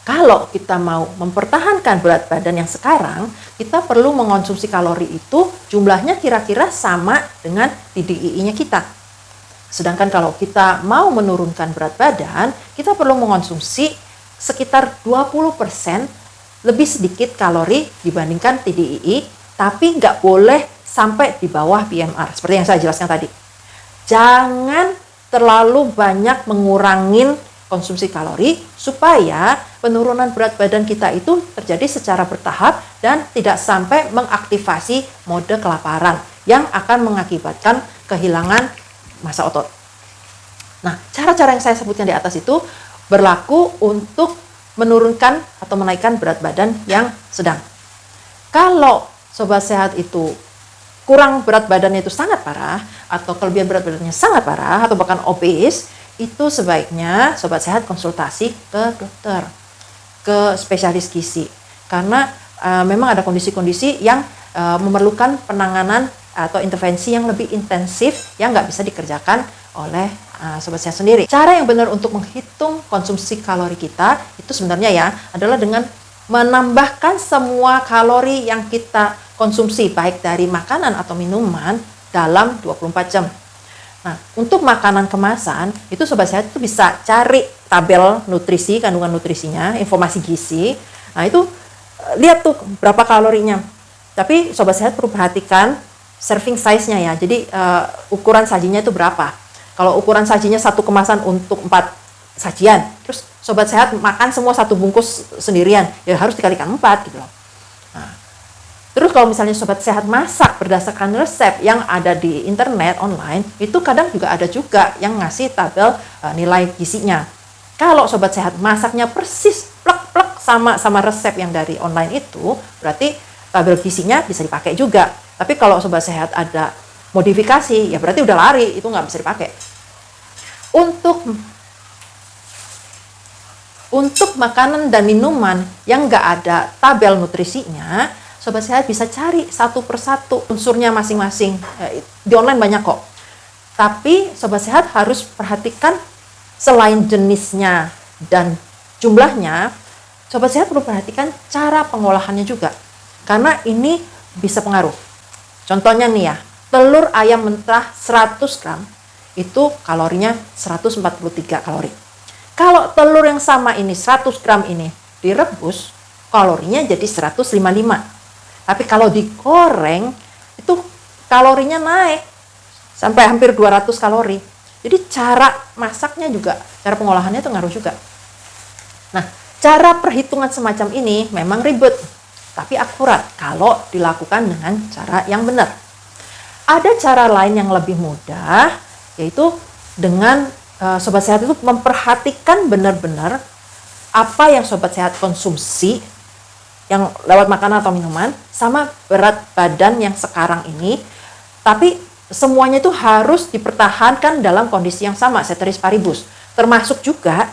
Kalau kita mau mempertahankan berat badan yang sekarang, kita perlu mengonsumsi kalori itu jumlahnya kira-kira sama dengan TDII-nya kita. Sedangkan kalau kita mau menurunkan berat badan, kita perlu mengonsumsi sekitar 20% lebih sedikit kalori dibandingkan TDII, tapi nggak boleh sampai di bawah BMR, seperti yang saya jelaskan tadi. Jangan terlalu banyak mengurangin konsumsi kalori supaya penurunan berat badan kita itu terjadi secara bertahap dan tidak sampai mengaktifasi mode kelaparan yang akan mengakibatkan kehilangan massa otot. Nah, cara-cara yang saya sebutkan di atas itu berlaku untuk menurunkan atau menaikkan berat badan yang sedang. Kalau sobat sehat itu kurang berat badannya itu sangat parah, atau kelebihan berat badannya sangat parah, atau bahkan obes, itu sebaiknya sobat sehat konsultasi ke dokter, ke spesialis gizi. Karena memang ada kondisi-kondisi yang memerlukan penanganan atau intervensi yang lebih intensif yang nggak bisa dikerjakan oleh sobat sehat sendiri. Cara yang benar untuk menghitung konsumsi kalori kita itu sebenarnya ya adalah dengan menambahkan semua kalori yang kita konsumsi baik dari makanan atau minuman dalam 24 jam. Nah, untuk makanan kemasan, itu sobat sehat itu bisa cari tabel nutrisi, kandungan nutrisinya, informasi gizi. Nah, itu lihat tuh berapa kalorinya. Tapi sobat sehat perlu perhatikan serving size-nya ya. Jadi ukuran sajinya itu berapa. Kalau ukuran sajinya satu kemasan untuk 4 sajian, terus sobat sehat makan semua satu bungkus sendirian, ya harus dikalikan 4 gitu loh. Nah, terus kalau misalnya sobat sehat masak berdasarkan resep yang ada di internet online, itu kadang juga ada juga yang ngasih tabel nilai gizinya. Kalau sobat sehat masaknya persis plek-plek sama resep yang dari online itu, berarti tabel gizinya bisa dipakai juga. Tapi kalau sobat sehat ada modifikasi, ya berarti udah lari, itu nggak bisa dipakai. Untuk makanan dan minuman yang nggak ada tabel nutrisinya, sobat sehat bisa cari satu persatu unsurnya masing-masing. Di online banyak kok. Tapi sobat sehat harus perhatikan selain jenisnya dan jumlahnya, sobat sehat perlu perhatikan cara pengolahannya juga. Karena ini bisa pengaruh. Contohnya nih ya, telur ayam mentah 100 gram itu kalorinya 143 kalori. Kalau telur yang sama ini 100 gram ini direbus, kalorinya jadi 155. Tapi kalau digoreng, itu kalorinya naik sampai hampir 200 kalori. Jadi cara masaknya juga, cara pengolahannya itu ngaruh juga. Nah, cara perhitungan semacam ini memang ribet, tapi akurat kalau dilakukan dengan cara yang benar. Ada cara lain yang lebih mudah, yaitu dengan sobat sehat itu memperhatikan benar-benar apa yang sobat sehat konsumsi yang lewat makanan atau minuman sama berat badan yang sekarang ini, tapi semuanya itu harus dipertahankan dalam kondisi yang sama, ceteris paribus, termasuk juga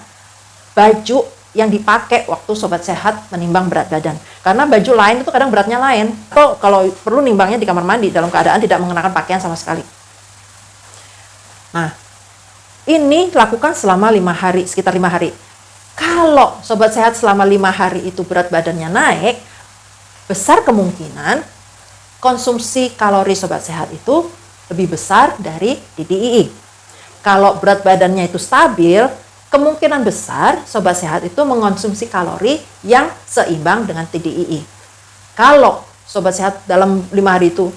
baju yang dipakai waktu sobat sehat menimbang berat badan. Karena baju lain itu kadang beratnya lain, atau kalau perlu nimbangnya di kamar mandi dalam keadaan tidak mengenakan pakaian sama sekali. Nah, ini lakukan selama 5 hari, sekitar 5 hari. Kalau sobat sehat selama 5 hari itu berat badannya naik, besar kemungkinan konsumsi kalori sobat sehat itu lebih besar dari TDEE. Kalau berat badannya itu stabil, kemungkinan besar sobat sehat itu mengonsumsi kalori yang seimbang dengan TDEE. Kalau sobat sehat dalam 5 hari itu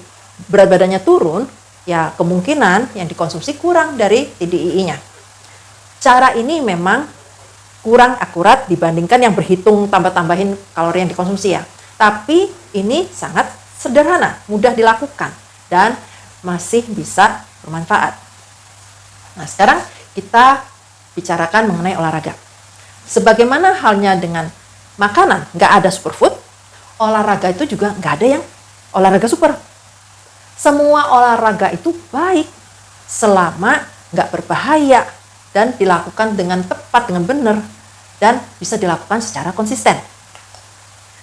berat badannya turun, ya kemungkinan yang dikonsumsi kurang dari TDEE-nya. Cara ini memang kurang akurat dibandingkan yang berhitung tambah-tambahin kalori yang dikonsumsi ya. Tapi ini sangat sederhana, mudah dilakukan, dan masih bisa bermanfaat. Nah, sekarang kita bicarakan mengenai olahraga. Sebagaimana halnya dengan makanan, nggak ada superfood, olahraga itu juga nggak ada yang olahraga super. Semua olahraga itu baik selama nggak berbahaya dan dilakukan dengan tepat, dengan benar, dan bisa dilakukan secara konsisten.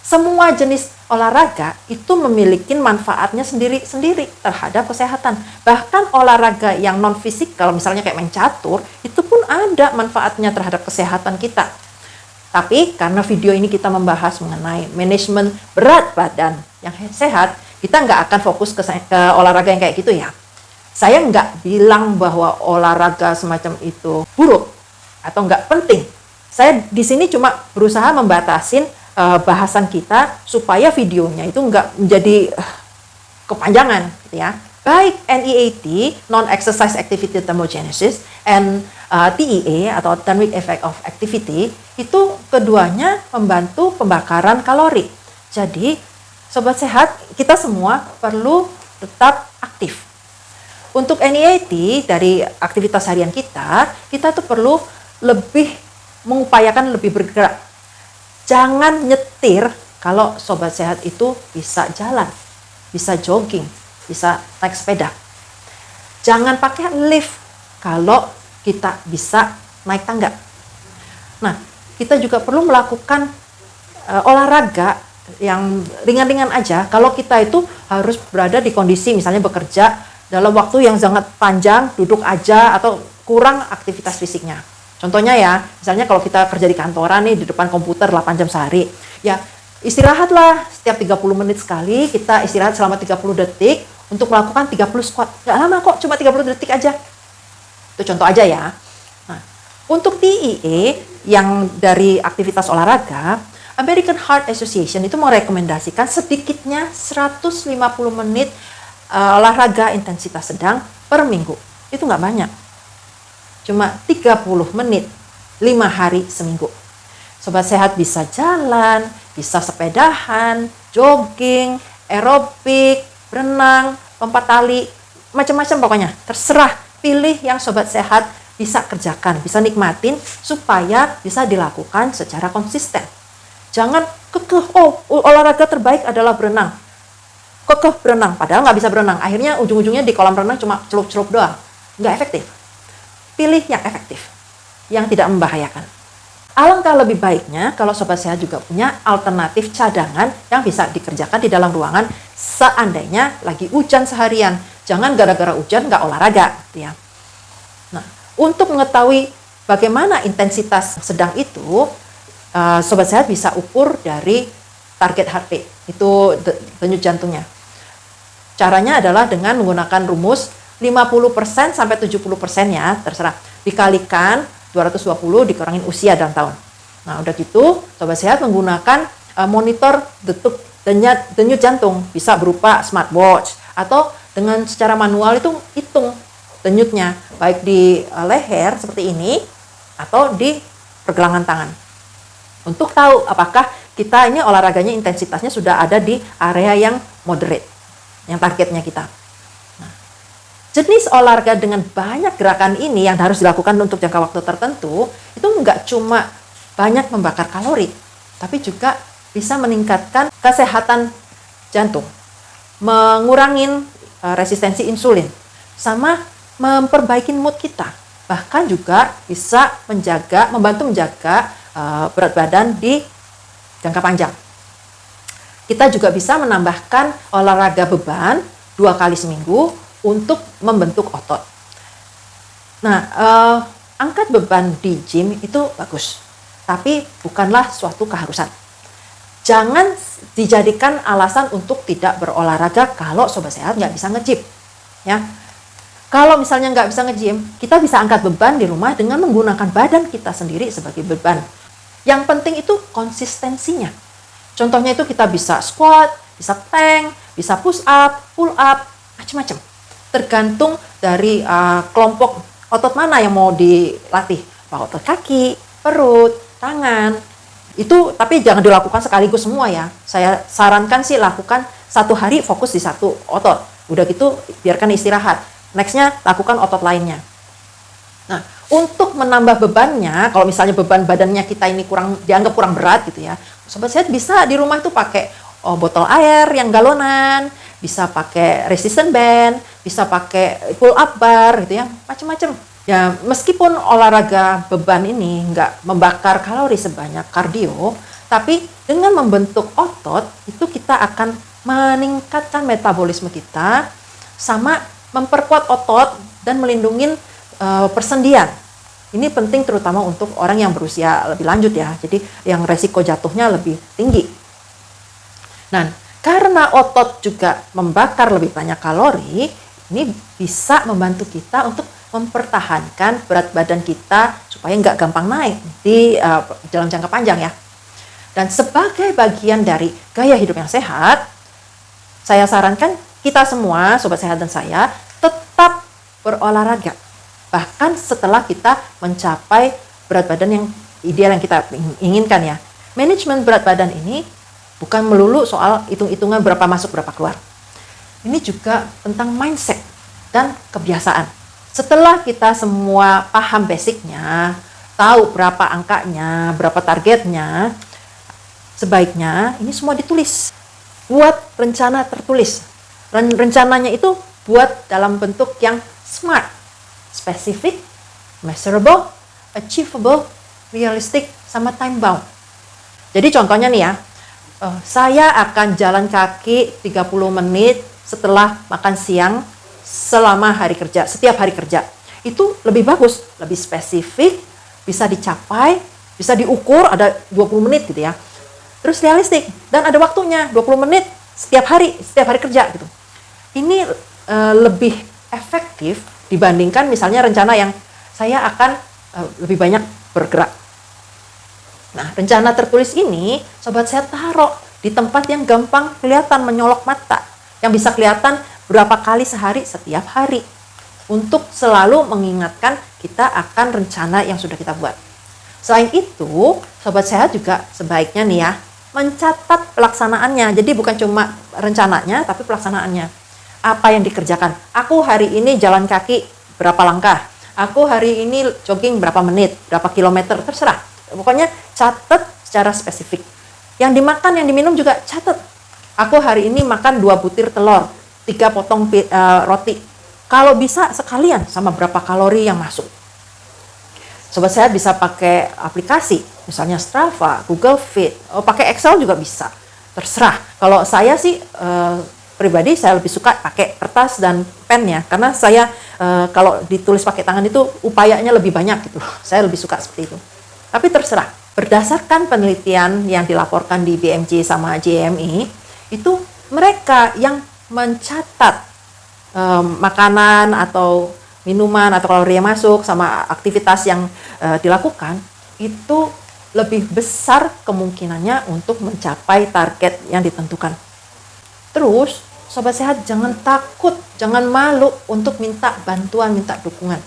Semua jenis olahraga itu memiliki manfaatnya sendiri-sendiri terhadap kesehatan. Bahkan olahraga yang non-fisikal, misalnya kayak main catur, itu pun ada manfaatnya terhadap kesehatan kita. Tapi karena video ini kita membahas mengenai manajemen berat badan yang sehat, kita nggak akan fokus ke olahraga yang kayak gitu ya. Saya nggak bilang bahwa olahraga semacam itu buruk atau nggak penting. Saya di sini cuma berusaha membatasin bahasan kita supaya videonya itu nggak menjadi kepanjangan, gitu ya. Baik NEAT, Non-Exercise Activity Thermogenesis, and TEA atau Thermic Effect of Activity, itu keduanya membantu pembakaran kalori. Jadi, sobat sehat, kita semua perlu tetap aktif. Untuk NEAT, dari aktivitas harian kita tuh perlu lebih mengupayakan lebih bergerak. Jangan nyetir kalau sobat sehat itu bisa jalan, bisa jogging, bisa naik sepeda. Jangan pakai lift kalau kita bisa naik tangga. Nah, kita juga perlu melakukan olahraga yang ringan-ringan aja kalau kita itu harus berada di kondisi misalnya bekerja dalam waktu yang sangat panjang, duduk aja, atau kurang aktivitas fisiknya. Contohnya ya, misalnya kalau kita kerja di kantoran nih, di depan komputer 8 jam sehari, ya istirahatlah setiap 30 menit sekali, kita istirahat selama 30 detik untuk melakukan 30 squat. Nggak lama kok, cuma 30 detik aja. Itu contoh aja ya. Nah, untuk TEA yang dari aktivitas olahraga, American Heart Association itu merekomendasikan sedikitnya 150 menit olahraga intensitas sedang per minggu. Itu nggak banyak. Cuma 30 menit, 5 hari seminggu. Sobat sehat bisa jalan, bisa sepedahan, jogging, aerobik, berenang, lompat tali, macam-macam pokoknya. Terserah, pilih yang sobat sehat bisa kerjakan, bisa nikmatin supaya bisa dilakukan secara konsisten. Jangan kekeh, olahraga terbaik adalah berenang. Kekeh berenang, padahal nggak bisa berenang. Akhirnya ujung-ujungnya di kolam renang cuma celup-celup doang. Nggak efektif. Pilih yang efektif, yang tidak membahayakan. Alangkah lebih baiknya kalau sobat sehat juga punya alternatif cadangan yang bisa dikerjakan di dalam ruangan seandainya lagi hujan seharian. Jangan gara-gara hujan nggak olahraga, gitu ya. Nah, untuk mengetahui bagaimana intensitas sedang itu, sobat sehat bisa ukur dari target heart rate, itu denyut jantungnya. Caranya adalah dengan menggunakan rumus 50% sampai 70% ya, terserah. Dikalikan 220 dikurangin usia dalam tahun. Nah, udah gitu, sobat sehat menggunakan monitor denyut jantung, bisa berupa smartwatch atau dengan secara manual itu hitung denyutnya, baik di leher seperti ini atau di pergelangan tangan. Untuk tahu apakah kita ini olahraganya intensitasnya sudah ada di area yang moderate, yang targetnya kita. Nah, jenis olahraga dengan banyak gerakan ini yang harus dilakukan untuk jangka waktu tertentu, itu nggak cuma banyak membakar kalori, tapi juga bisa meningkatkan kesehatan jantung, mengurangi resistensi insulin, sama memperbaiki mood kita. Bahkan juga bisa membantu menjaga berat badan di jangka panjang. Kita juga bisa menambahkan olahraga beban 2 kali seminggu untuk membentuk otot. Nah, angkat beban di gym itu bagus. tapi bukanlah suatu keharusan. Jangan dijadikan alasan untuk tidak berolahraga kalau sobat sehat nggak bisa nge-gym. Ya. Kalau misalnya nggak bisa nge-gym, kita bisa angkat beban di rumah dengan menggunakan badan kita sendiri sebagai beban. Yang penting itu konsistensinya. Contohnya itu kita bisa squat, bisa plank, bisa push up, pull up, macam-macam. Tergantung dari kelompok otot mana yang mau dilatih. Otot kaki, perut, tangan. Itu tapi jangan dilakukan sekaligus semua ya. Saya sarankan sih lakukan 1 hari fokus di 1 otot. Udah gitu biarkan istirahat. Nextnya lakukan otot lainnya. Nah, untuk menambah bebannya, kalau misalnya beban badannya kita ini dianggap kurang berat gitu ya, sobat sehat bisa di rumah itu pakai botol air yang galonan, bisa pakai resistance band, bisa pakai pull up bar gitu ya, macam-macam. Ya, meskipun olahraga beban ini nggak membakar kalori sebanyak kardio, tapi dengan membentuk otot itu kita akan meningkatkan metabolisme kita, sama memperkuat otot dan melindungi persendian. Ini penting terutama untuk orang yang berusia lebih lanjut ya, jadi yang resiko jatuhnya lebih tinggi. Nah, karena otot juga membakar lebih banyak kalori, ini bisa membantu kita untuk mempertahankan berat badan kita supaya nggak gampang naik di dalam jangka panjang ya. Dan sebagai bagian dari gaya hidup yang sehat, saya sarankan kita semua, sobat sehat dan saya, tetap berolahraga. Bahkan setelah kita mencapai berat badan yang ideal yang kita inginkan ya. Manajemen berat badan ini bukan melulu soal hitung-hitungan berapa masuk, berapa keluar. Ini juga tentang mindset dan kebiasaan. Setelah kita semua paham basicnya, tahu berapa angkanya, berapa targetnya, sebaiknya ini semua ditulis. Buat rencana tertulis. Rencananya itu buat dalam bentuk yang SMART. Specific, measurable, achievable, realistic, sama time bound. Jadi contohnya nih ya, saya akan jalan kaki 30 menit setelah makan siang selama hari kerja, setiap hari kerja. Itu lebih bagus, lebih spesifik, bisa dicapai, bisa diukur, ada 20 menit gitu ya. Terus realistik, dan ada waktunya, 20 menit setiap hari kerja gitu. Ini lebih efektif dibandingkan misalnya rencana yang saya akan lebih banyak bergerak. Nah, rencana tertulis ini, sobat sehat taruh di tempat yang gampang kelihatan, menyolok mata, yang bisa kelihatan berapa kali sehari setiap hari, untuk selalu mengingatkan kita akan rencana yang sudah kita buat. Selain itu, sobat sehat juga sebaiknya nih ya, mencatat pelaksanaannya. Jadi bukan cuma rencananya, tapi pelaksanaannya. Apa yang dikerjakan? Aku hari ini jalan kaki berapa langkah? Aku hari ini jogging berapa menit, berapa kilometer, terserah. Pokoknya catat secara spesifik. Yang dimakan, yang diminum juga catat. Aku hari ini makan 2 butir telur, 3 potong roti. Kalau bisa sekalian sama berapa kalori yang masuk. Sobat sehat bisa pakai aplikasi, misalnya Strava, Google Fit, pakai Excel juga bisa. Terserah. Kalau saya sih pribadi saya lebih suka pakai kertas dan pen ya, karena saya kalau ditulis pakai tangan itu upayanya lebih banyak gitu. Saya lebih suka seperti itu. Tapi terserah. Berdasarkan penelitian yang dilaporkan di BMJ sama JME, itu mereka yang mencatat makanan atau minuman atau kalori yang masuk sama aktivitas yang dilakukan, itu lebih besar kemungkinannya untuk mencapai target yang ditentukan. Terus, sobat sehat jangan takut, jangan malu untuk minta bantuan, minta dukungan.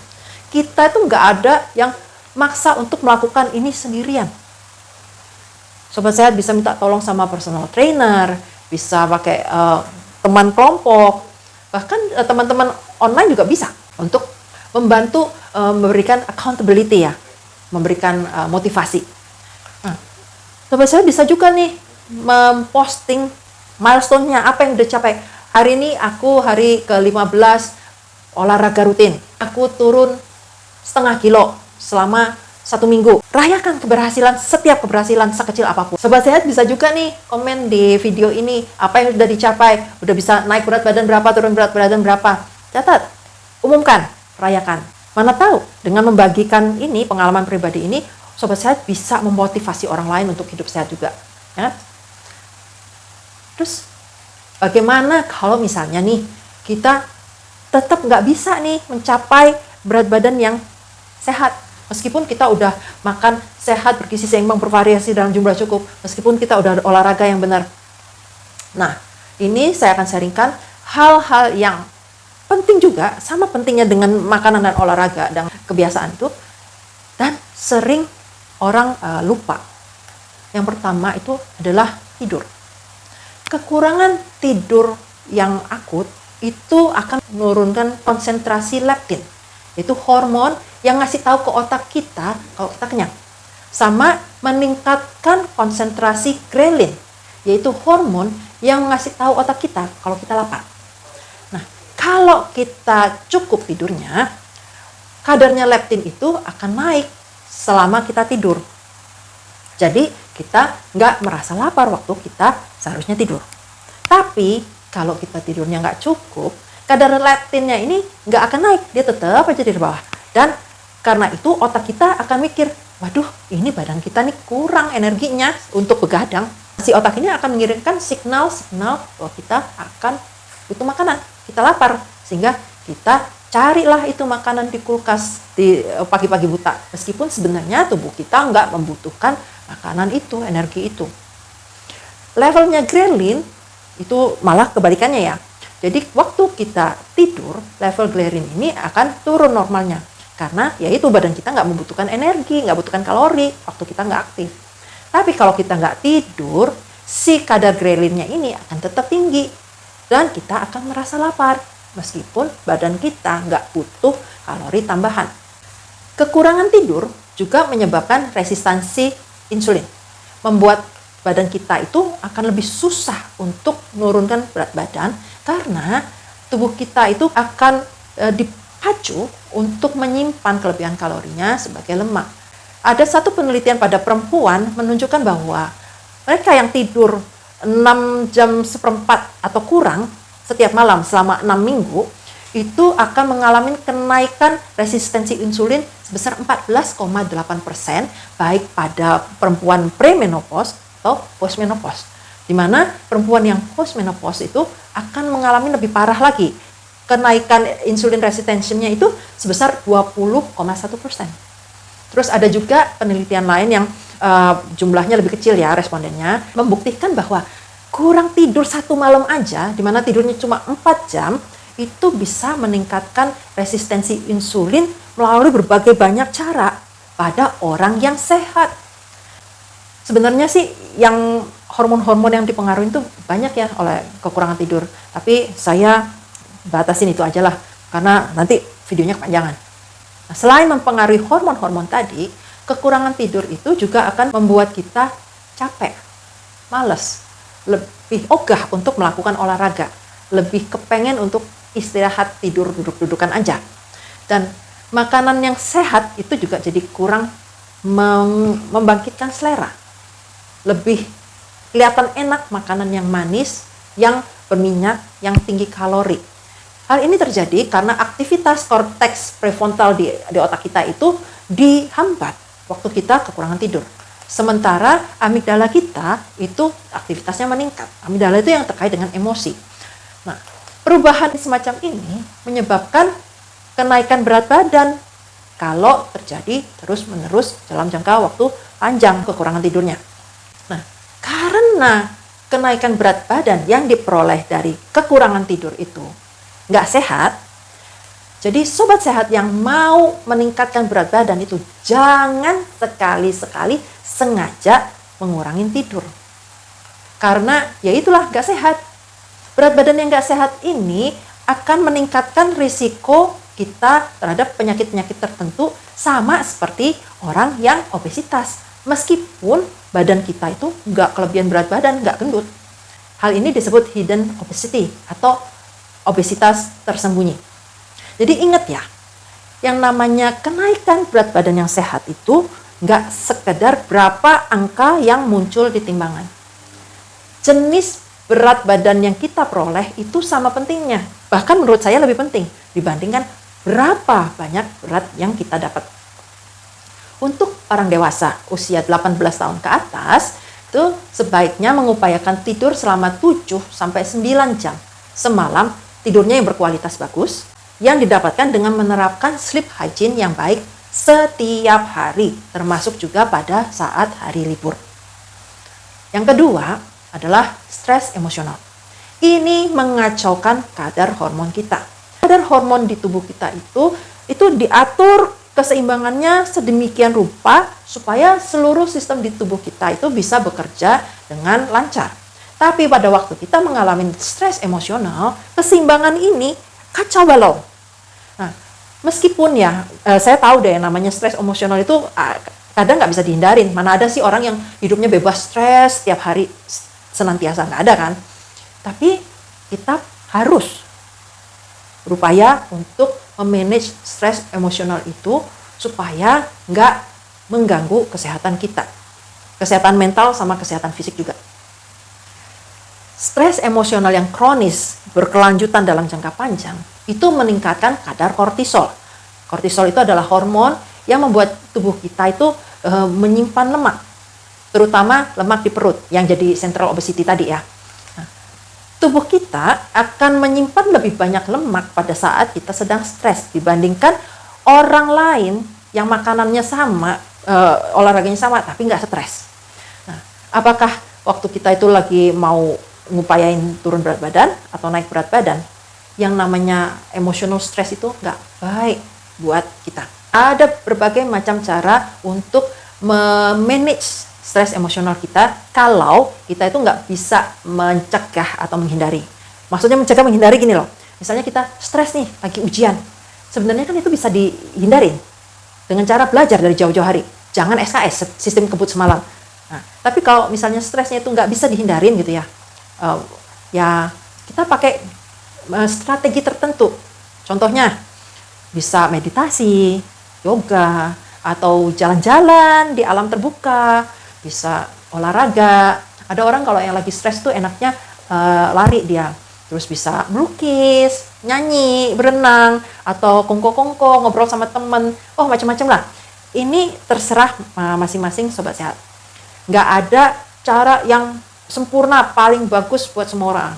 Kita itu nggak ada yang maksa untuk melakukan ini sendirian. Sobat sehat bisa minta tolong sama personal trainer, bisa pakai teman kelompok, bahkan teman-teman online juga bisa untuk membantu memberikan accountability ya, memberikan motivasi. Nah, sobat sehat bisa juga nih memposting milestone-nya, apa yang udah capai. Hari ini aku hari ke-15 olahraga rutin. Aku turun setengah kilo selama 1 minggu. Rayakan keberhasilan, setiap keberhasilan sekecil apapun. Sobat sehat bisa juga nih komen di video ini apa yang sudah dicapai. Udah bisa naik berat badan berapa, turun berat badan berapa. Catat, umumkan, rayakan. Mana tahu dengan membagikan ini, pengalaman pribadi ini, sobat sehat bisa memotivasi orang lain untuk hidup sehat juga. Ya. Terus bagaimana kalau misalnya nih kita tetap nggak bisa nih mencapai berat badan yang sehat, meskipun kita udah makan sehat, bergizi seimbang, bervariasi dalam jumlah cukup, meskipun kita udah olahraga yang benar. Nah, ini saya akan sharingkan hal-hal yang penting juga, sama pentingnya dengan makanan dan olahraga dan kebiasaan itu, dan sering orang lupa. Yang pertama itu adalah tidur. Kekurangan tidur yang akut itu akan menurunkan konsentrasi leptin, itu hormon yang ngasih tahu ke otak kita kalau kita kenyang, sama meningkatkan konsentrasi grelin, yaitu hormon yang ngasih tahu otak kita kalau kita lapar. Nah, kalau kita cukup tidurnya, kadarnya leptin itu akan naik selama kita tidur. Jadi kita nggak merasa lapar waktu kita seharusnya tidur. Tapi kalau kita tidurnya nggak cukup, kadar leptinnya ini nggak akan naik, dia tetap aja di bawah. Dan karena itu otak kita akan mikir, waduh ini badan kita nih kurang energinya untuk begadang. Si otak ini akan mengirimkan signal-signal bahwa kita akan butuh makanan, kita lapar, sehingga kita carilah itu makanan di kulkas di pagi-pagi buta, meskipun sebenarnya tubuh kita nggak membutuhkan makanan itu, energi itu. Levelnya grelin itu malah kebalikannya ya. Jadi waktu kita tidur, level grelin ini akan turun normalnya, karena yaitu badan kita nggak membutuhkan energi, nggak membutuhkan kalori waktu kita nggak aktif. Tapi kalau kita nggak tidur, si kadar grelinnya ini akan tetap tinggi dan kita akan merasa lapar meskipun badan kita nggak butuh kalori tambahan. Kekurangan tidur juga menyebabkan resistansi insulin, membuat badan kita itu akan lebih susah untuk menurunkan berat badan karena tubuh kita itu akan dipacu untuk menyimpan kelebihan kalorinya sebagai lemak. Ada satu penelitian pada perempuan menunjukkan bahwa mereka yang tidur 6 jam seperempat atau kurang setiap malam selama 6 minggu itu akan mengalami kenaikan resistensi insulin sebesar 14,8% baik pada perempuan premenopause atau postmenopause. Di mana perempuan yang postmenopause itu akan mengalami lebih parah lagi. Kenaikan insulin resistensinya itu sebesar 20,1%. Terus ada juga penelitian lain yang jumlahnya lebih kecil ya respondennya, membuktikan bahwa kurang tidur 1 malam aja, di mana tidurnya cuma 4 jam, itu bisa meningkatkan resistensi insulin melalui berbagai banyak cara pada orang yang sehat. Sebenarnya sih yang hormon-hormon yang dipengaruhi itu banyak ya oleh kekurangan tidur, tapi saya batasin itu aja lah, karena nanti videonya kepanjangan. Nah, selain mempengaruhi hormon-hormon tadi, kekurangan tidur itu juga akan membuat kita capek, malas, lebih ogah untuk melakukan olahraga, lebih kepengen untuk istirahat tidur duduk-dudukan aja. Dan makanan yang sehat itu juga jadi kurang membangkitkan selera. Lebih kelihatan enak makanan yang manis, yang berminyak, yang tinggi kalori. Hal ini terjadi karena aktivitas korteks prefrontal di otak kita itu dihambat waktu kita kekurangan tidur. Sementara amigdala kita itu aktivitasnya meningkat. Amigdala itu yang terkait dengan emosi. Nah, perubahan semacam ini menyebabkan kenaikan berat badan kalau terjadi terus-menerus dalam jangka waktu panjang kekurangan tidurnya. Nah, karena kenaikan berat badan yang diperoleh dari kekurangan tidur itu nggak sehat, jadi sobat sehat yang mau meningkatkan berat badan itu jangan sekali-sekali sengaja mengurangi tidur. Karena ya itulah nggak sehat. Berat badan yang nggak sehat ini akan meningkatkan risiko kita terhadap penyakit-penyakit tertentu sama seperti orang yang obesitas. Meskipun badan kita itu nggak kelebihan berat badan, nggak gendut. Hal ini disebut hidden obesity atau obesitas tersembunyi. Jadi ingat ya, yang namanya kenaikan berat badan yang sehat itu nggak sekedar berapa angka yang muncul di timbangan. Jenis berat badan yang kita peroleh itu sama pentingnya. Bahkan menurut saya lebih penting dibandingkan berapa banyak berat yang kita dapat. Untuk orang dewasa usia 18 tahun ke atas, itu sebaiknya mengupayakan tidur selama 7 sampai 9 jam semalam, tidurnya yang berkualitas bagus, yang didapatkan dengan menerapkan sleep hygiene yang baik setiap hari, termasuk juga pada saat hari libur. Yang kedua adalah stres emosional. Ini mengacaukan kadar hormon kita. Kadar hormon di tubuh kita itu diatur keseimbangannya sedemikian rupa supaya seluruh sistem di tubuh kita itu bisa bekerja dengan lancar. Tapi pada waktu kita mengalami stres emosional, keseimbangan ini kacau balau. Nah, meskipun ya, saya tahu deh namanya stres emosional itu kadang nggak bisa dihindarin. Mana ada sih orang yang hidupnya bebas stres setiap hari senantiasa, nggak ada kan? Tapi kita harus berupaya untuk memanage stres emosional itu supaya nggak mengganggu kesehatan kita. Kesehatan mental sama kesehatan fisik juga. Stres emosional yang kronis berkelanjutan dalam jangka panjang itu meningkatkan kadar kortisol. Kortisol itu adalah hormon yang membuat tubuh kita itu menyimpan lemak, terutama lemak di perut yang jadi central obesity tadi ya. Nah, tubuh kita akan menyimpan lebih banyak lemak pada saat kita sedang stres dibandingkan orang lain yang makanannya sama, olahraganya sama tapi nggak stres. Nah, apakah waktu kita itu lagi mau ngupayain turun berat badan atau naik berat badan, yang namanya emotional stress itu nggak baik buat kita. Ada berbagai macam cara untuk memanage stres emosional kita kalau kita itu nggak bisa mencegah atau menghindari. Maksudnya mencegah menghindari gini loh, misalnya kita stres nih lagi ujian, sebenarnya kan itu bisa dihindarin dengan cara belajar dari jauh-jauh hari. Jangan SKS, sistem kebut semalam. Nah, tapi kalau misalnya stresnya itu nggak bisa dihindarin gitu ya, ya kita pakai strategi tertentu. Contohnya bisa meditasi, yoga, atau jalan-jalan di alam terbuka, bisa olahraga. Ada orang kalau yang lagi stres tuh enaknya lari dia, terus bisa melukis, nyanyi, berenang, atau kongko-kongko, ngobrol sama temen, macam-macam lah. Ini terserah masing-masing sobat sehat. Nggak ada cara yang sempurna paling bagus buat semua orang.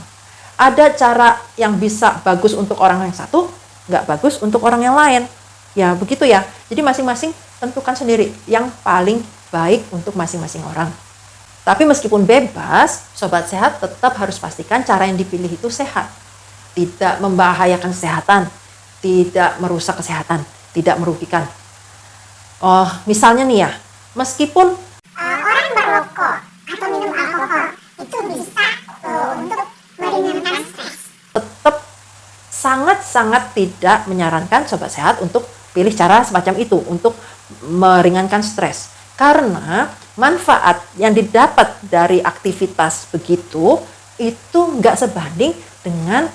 Ada cara yang bisa bagus untuk orang yang satu, nggak bagus untuk orang yang lain. Ya begitu ya. Jadi masing-masing tentukan sendiri yang paling baik untuk masing-masing orang. Tapi meskipun bebas, sobat sehat tetap harus pastikan cara yang dipilih itu sehat. Tidak membahayakan kesehatan, tidak merusak kesehatan, tidak merugikan. Misalnya nih ya, meskipun orang merokok atau minum alkohol itu bisa untuk meringankan stres. Tetap sangat-sangat tidak menyarankan sobat sehat untuk pilih cara semacam itu untuk meringankan stres. Karena manfaat yang didapat dari aktivitas begitu itu nggak sebanding dengan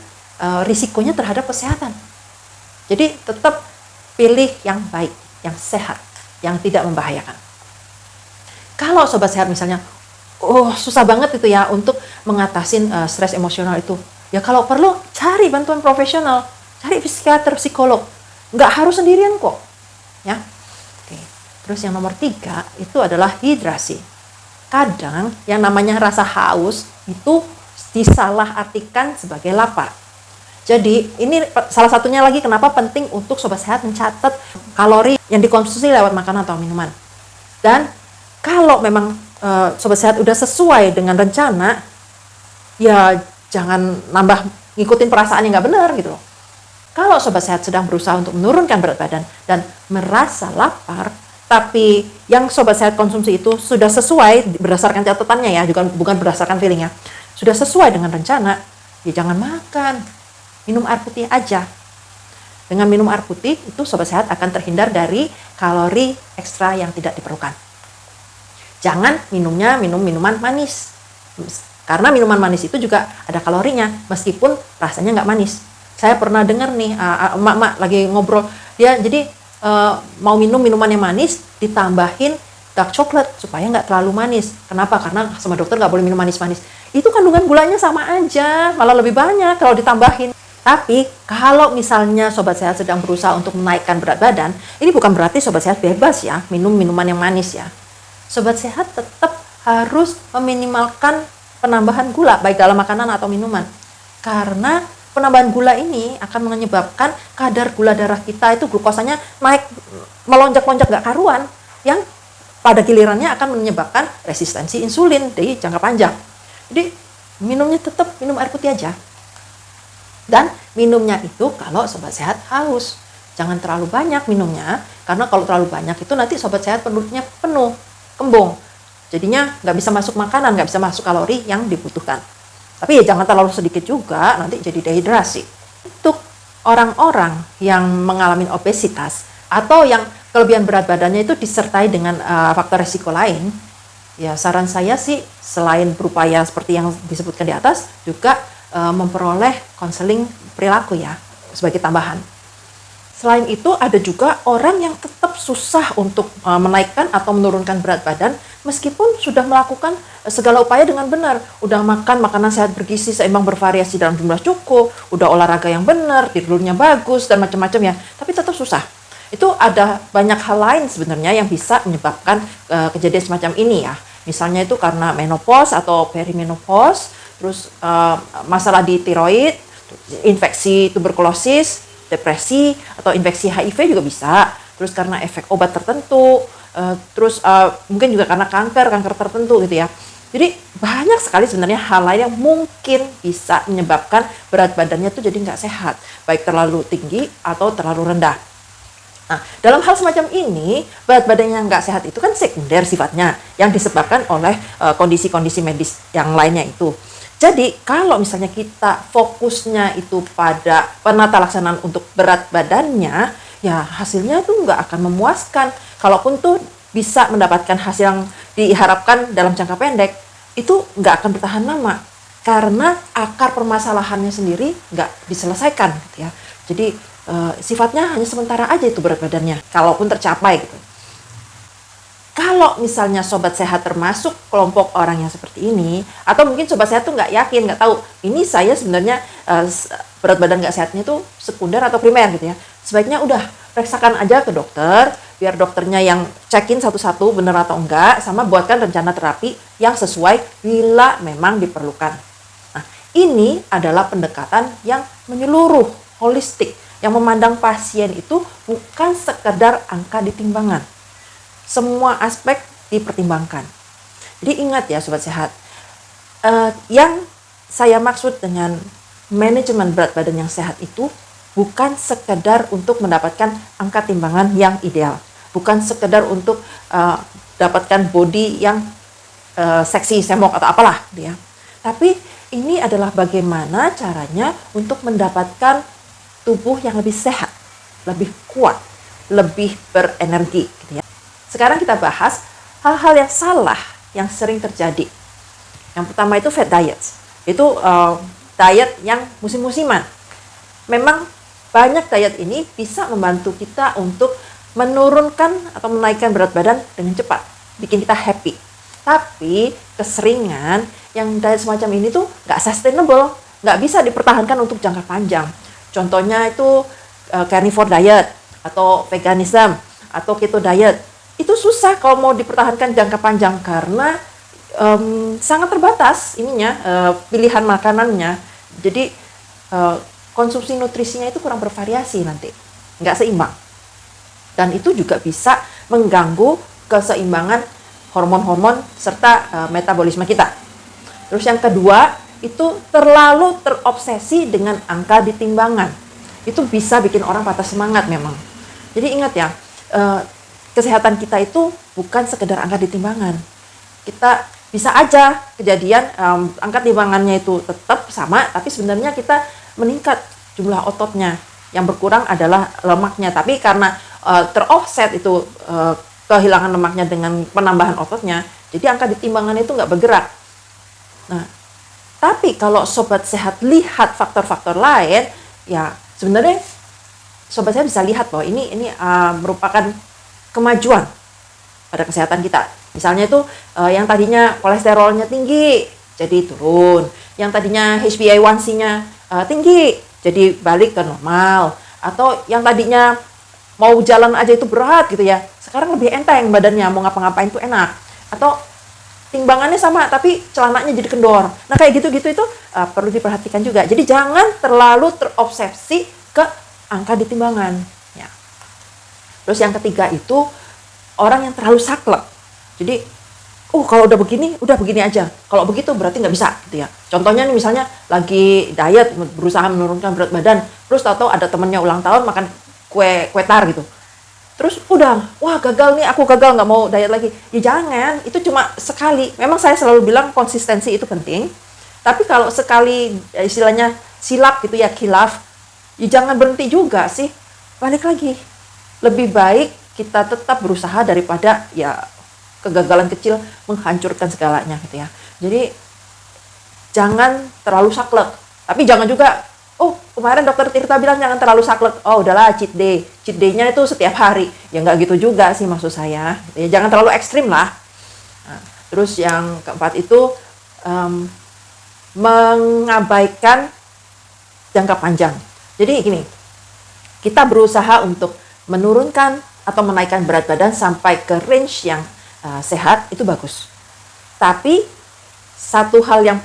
risikonya terhadap kesehatan. Jadi tetap pilih yang baik, yang sehat, yang tidak membahayakan. Kalau sobat sehat misalnya, susah banget itu ya untuk mengatasin stres emosional itu. Ya kalau perlu cari bantuan profesional, cari psikiater, psikolog. Nggak harus sendirian kok. Ya. Oke. Terus yang nomor 3 itu adalah hidrasi. Kadang yang namanya rasa haus itu disalahartikan sebagai lapar. Jadi ini salah satunya lagi kenapa penting untuk sobat sehat mencatat kalori yang dikonsumsi lewat makanan atau minuman. Dan kalau memang sobat sehat udah sesuai dengan rencana, ya jangan nambah ngikutin perasaan yang nggak benar gitu loh. Kalau sobat sehat sedang berusaha untuk menurunkan berat badan dan merasa lapar, tapi yang sobat sehat konsumsi itu sudah sesuai berdasarkan catatannya ya, juga bukan berdasarkan feelingnya, sudah sesuai dengan rencana, ya jangan makan, minum air putih aja. Dengan minum air putih itu sobat sehat akan terhindar dari kalori ekstra yang tidak diperlukan. Jangan minum minuman manis. Karena minuman manis itu juga ada kalorinya, meskipun rasanya nggak manis. Saya pernah dengar nih, emak-emak lagi ngobrol, dia jadi mau minum minuman yang manis, ditambahin dark chocolate supaya nggak terlalu manis. Kenapa? Karena sama dokter nggak boleh minum manis-manis. Itu kandungan gulanya sama aja, malah lebih banyak kalau ditambahin. Tapi kalau misalnya sobat sehat sedang berusaha untuk menaikkan berat badan, ini bukan berarti sobat sehat bebas ya minum minuman yang manis ya. Sobat sehat tetap harus meminimalkan penambahan gula baik dalam makanan atau minuman. Karena penambahan gula ini akan menyebabkan kadar gula darah kita itu glukosanya naik melonjak-lonjak gak karuan, yang pada gilirannya akan menyebabkan resistensi insulin di jangka panjang. Jadi minumnya tetap minum air putih aja. Dan minumnya itu kalau sobat sehat haus. Jangan terlalu banyak minumnya, karena kalau terlalu banyak itu nanti sobat sehat perutnya penuh, kembung. Jadinya nggak bisa masuk makanan, nggak bisa masuk kalori yang dibutuhkan. Tapi ya jangan terlalu sedikit juga, nanti jadi dehidrasi. Untuk orang-orang yang mengalami obesitas atau yang kelebihan berat badannya itu disertai dengan faktor resiko lain, ya saran saya sih selain berupaya seperti yang disebutkan di atas, juga memperoleh konseling perilaku ya sebagai tambahan. Selain itu ada juga orang yang tetap susah untuk menaikkan atau menurunkan berat badan meskipun sudah melakukan segala upaya dengan benar. Udah makan makanan sehat bergizi seimbang bervariasi dalam jumlah cukup, udah olahraga yang benar, tidurnya bagus dan macam-macam ya, tapi tetap susah. Itu ada banyak hal lain sebenarnya yang bisa menyebabkan kejadian semacam ini ya. Misalnya itu karena menopause atau perimenopause, terus masalah di tiroid, infeksi tuberkulosis, depresi, atau infeksi HIV juga bisa. Terus karena efek obat tertentu, terus mungkin juga karena kanker tertentu gitu ya. Jadi banyak sekali sebenarnya hal lain yang mungkin bisa menyebabkan berat badannya tuh jadi nggak sehat, baik terlalu tinggi atau terlalu rendah. Nah, dalam hal semacam ini, berat badan yang nggak sehat itu kan sekunder sifatnya, yang disebabkan oleh kondisi-kondisi medis yang lainnya itu. Jadi, kalau misalnya kita fokusnya itu pada penata laksanaan untuk berat badannya, ya hasilnya itu nggak akan memuaskan. Kalaupun tuh bisa mendapatkan hasil yang diharapkan dalam jangka pendek, itu nggak akan bertahan lama. Karena akar permasalahannya sendiri nggak diselesaikan gitu ya. Jadi, sifatnya hanya sementara aja itu berat badannya, kalaupun tercapai gitu. Kalau misalnya sobat sehat termasuk kelompok orang yang seperti ini, atau mungkin sobat sehat tuh nggak yakin, nggak tahu, ini saya sebenarnya berat badan nggak sehatnya itu sekunder atau primer gitu ya. Sebaiknya udah periksakan aja ke dokter, biar dokternya yang cekin satu-satu bener atau enggak, sama buatkan rencana terapi yang sesuai bila memang diperlukan. Nah, ini adalah pendekatan yang menyeluruh, holistik, yang memandang pasien itu bukan sekedar angka di timbangan. Semua aspek dipertimbangkan. Jadi ingat ya sobat sehat, yang saya maksud dengan manajemen berat badan yang sehat itu bukan sekedar untuk mendapatkan angka timbangan yang ideal, bukan sekedar untuk dapatkan body yang seksi, semok atau apalah ya. Tapi ini adalah bagaimana caranya untuk mendapatkan tubuh yang lebih sehat, lebih kuat, lebih berenergi gitu ya. Sekarang kita bahas hal-hal yang salah yang sering terjadi. Yang pertama itu fat diet. Itu diet yang musim-musiman. Memang banyak diet ini bisa membantu kita untuk menurunkan atau menaikkan berat badan dengan cepat, bikin kita happy. Tapi keseringan yang diet semacam ini tuh nggak sustainable, nggak bisa dipertahankan untuk jangka panjang. Contohnya itu carnivore diet atau veganism atau keto diet. Itu susah kalau mau dipertahankan jangka panjang karena sangat terbatas ininya pilihan makanannya. Jadi konsumsi nutrisinya itu kurang bervariasi nanti, nggak seimbang. Dan itu juga bisa mengganggu keseimbangan hormon-hormon serta metabolisme kita. Terus yang kedua, itu terlalu terobsesi dengan angka di timbangan. Itu bisa bikin orang patah semangat memang. Jadi ingat ya, kesehatan kita itu bukan sekedar angka di timbangan. Kita bisa aja kejadian angka timbangannya itu tetap sama, tapi sebenarnya kita meningkat jumlah ototnya. Yang berkurang adalah lemaknya. Tapi karena teroffset itu kehilangan lemaknya dengan penambahan ototnya, jadi angka di timbangan itu nggak bergerak. Nah, tapi kalau sobat sehat lihat faktor-faktor lain, ya sebenarnya sobat sehat bisa lihat bahwa ini merupakan kemajuan pada kesehatan kita. Misalnya itu yang tadinya kolesterolnya tinggi jadi turun, yang tadinya HbA1c-nya tinggi jadi balik ke normal. Atau yang tadinya mau jalan aja itu berat gitu ya, sekarang lebih enteng badannya, mau ngapa-ngapain tuh enak. Atau timbangannya sama tapi celananya jadi kendor. Nah kayak gitu-gitu itu perlu diperhatikan juga. Jadi jangan terlalu terobsesi ke angka di timbangan. Ya. Terus yang ketiga itu orang yang terlalu saklek. Jadi, kalau udah begini aja. Kalau begitu berarti nggak bisa gitu ya. Contohnya nih misalnya lagi diet, berusaha menurunkan berat badan, terus tahu-tahu ada temennya ulang tahun makan kue tar gitu. Terus udah, wah gagal nih, aku gagal, nggak mau diet lagi. Ya jangan, itu cuma sekali. Memang saya selalu bilang konsistensi itu penting. Tapi kalau sekali istilahnya silap gitu ya, khilaf, ya jangan berhenti juga sih. Balik lagi. Lebih baik kita tetap berusaha daripada ya kegagalan kecil menghancurkan segalanya gitu ya. Jadi jangan terlalu saklek. Tapi jangan juga, kemarin dokter Tirta bilang jangan terlalu saklek. Oh udahlah cheat day. Cheat day-nya itu setiap hari. Ya nggak gitu juga sih maksud saya. Ya, jangan terlalu ekstrim lah. Nah, terus yang keempat itu mengabaikan jangka panjang. Jadi gini, kita berusaha untuk menurunkan atau menaikkan berat badan sampai ke range yang sehat, itu bagus. Tapi satu hal yang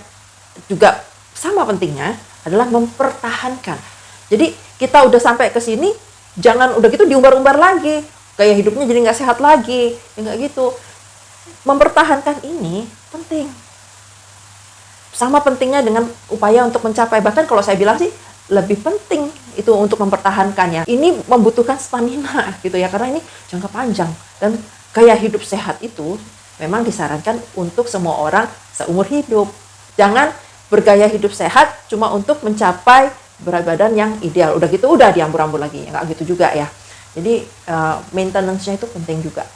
juga sama pentingnya adalah mempertahankan. Jadi kita udah sampai ke sini, jangan udah gitu diumbar-umbar lagi, gaya hidupnya jadi nggak sehat lagi, ya nggak gitu. Mempertahankan ini penting. Sama pentingnya dengan upaya untuk mencapai, bahkan kalau saya bilang sih lebih penting itu untuk mempertahankan ya. Ini membutuhkan stamina gitu ya, karena ini jangka panjang. Dan gaya hidup sehat itu memang disarankan untuk semua orang seumur hidup. Jangan bergaya hidup sehat cuma untuk mencapai berat badan yang ideal. Udah gitu udah diambur-ambur lagi, nggak gitu juga ya. Jadi maintenance-nya itu penting juga.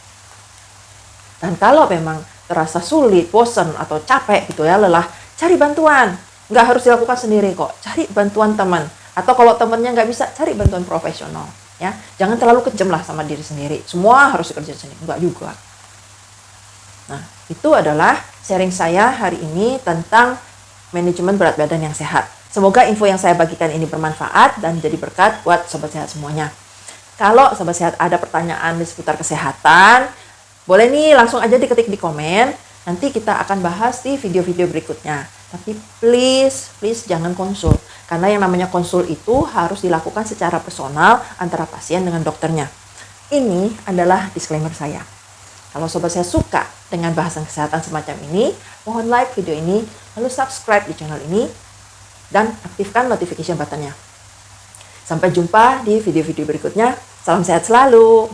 Dan kalau memang terasa sulit, bosan atau capek gitu ya, lelah, cari bantuan. Nggak harus dilakukan sendiri kok. Cari bantuan teman. Atau kalau temannya nggak bisa, cari bantuan profesional. Ya, jangan terlalu kejam lah sama diri sendiri. Semua harus dikerjain sendiri. Nggak juga. Nah, itu adalah sharing saya hari ini tentang manajemen berat badan yang sehat. Semoga info yang saya bagikan ini bermanfaat dan jadi berkat buat sobat sehat semuanya. Kalau sobat sehat ada pertanyaan di seputar kesehatan, boleh nih langsung aja diketik di komen. Nanti kita akan bahas di video-video berikutnya. Tapi please jangan konsul. Karena yang namanya konsul itu harus dilakukan secara personal antara pasien dengan dokternya. Ini adalah disclaimer saya. Kalau sobat saya suka dengan bahasan kesehatan semacam ini, mohon like video ini, lalu subscribe di channel ini, dan aktifkan notification button-nya. Sampai jumpa di video-video berikutnya. Salam sehat selalu.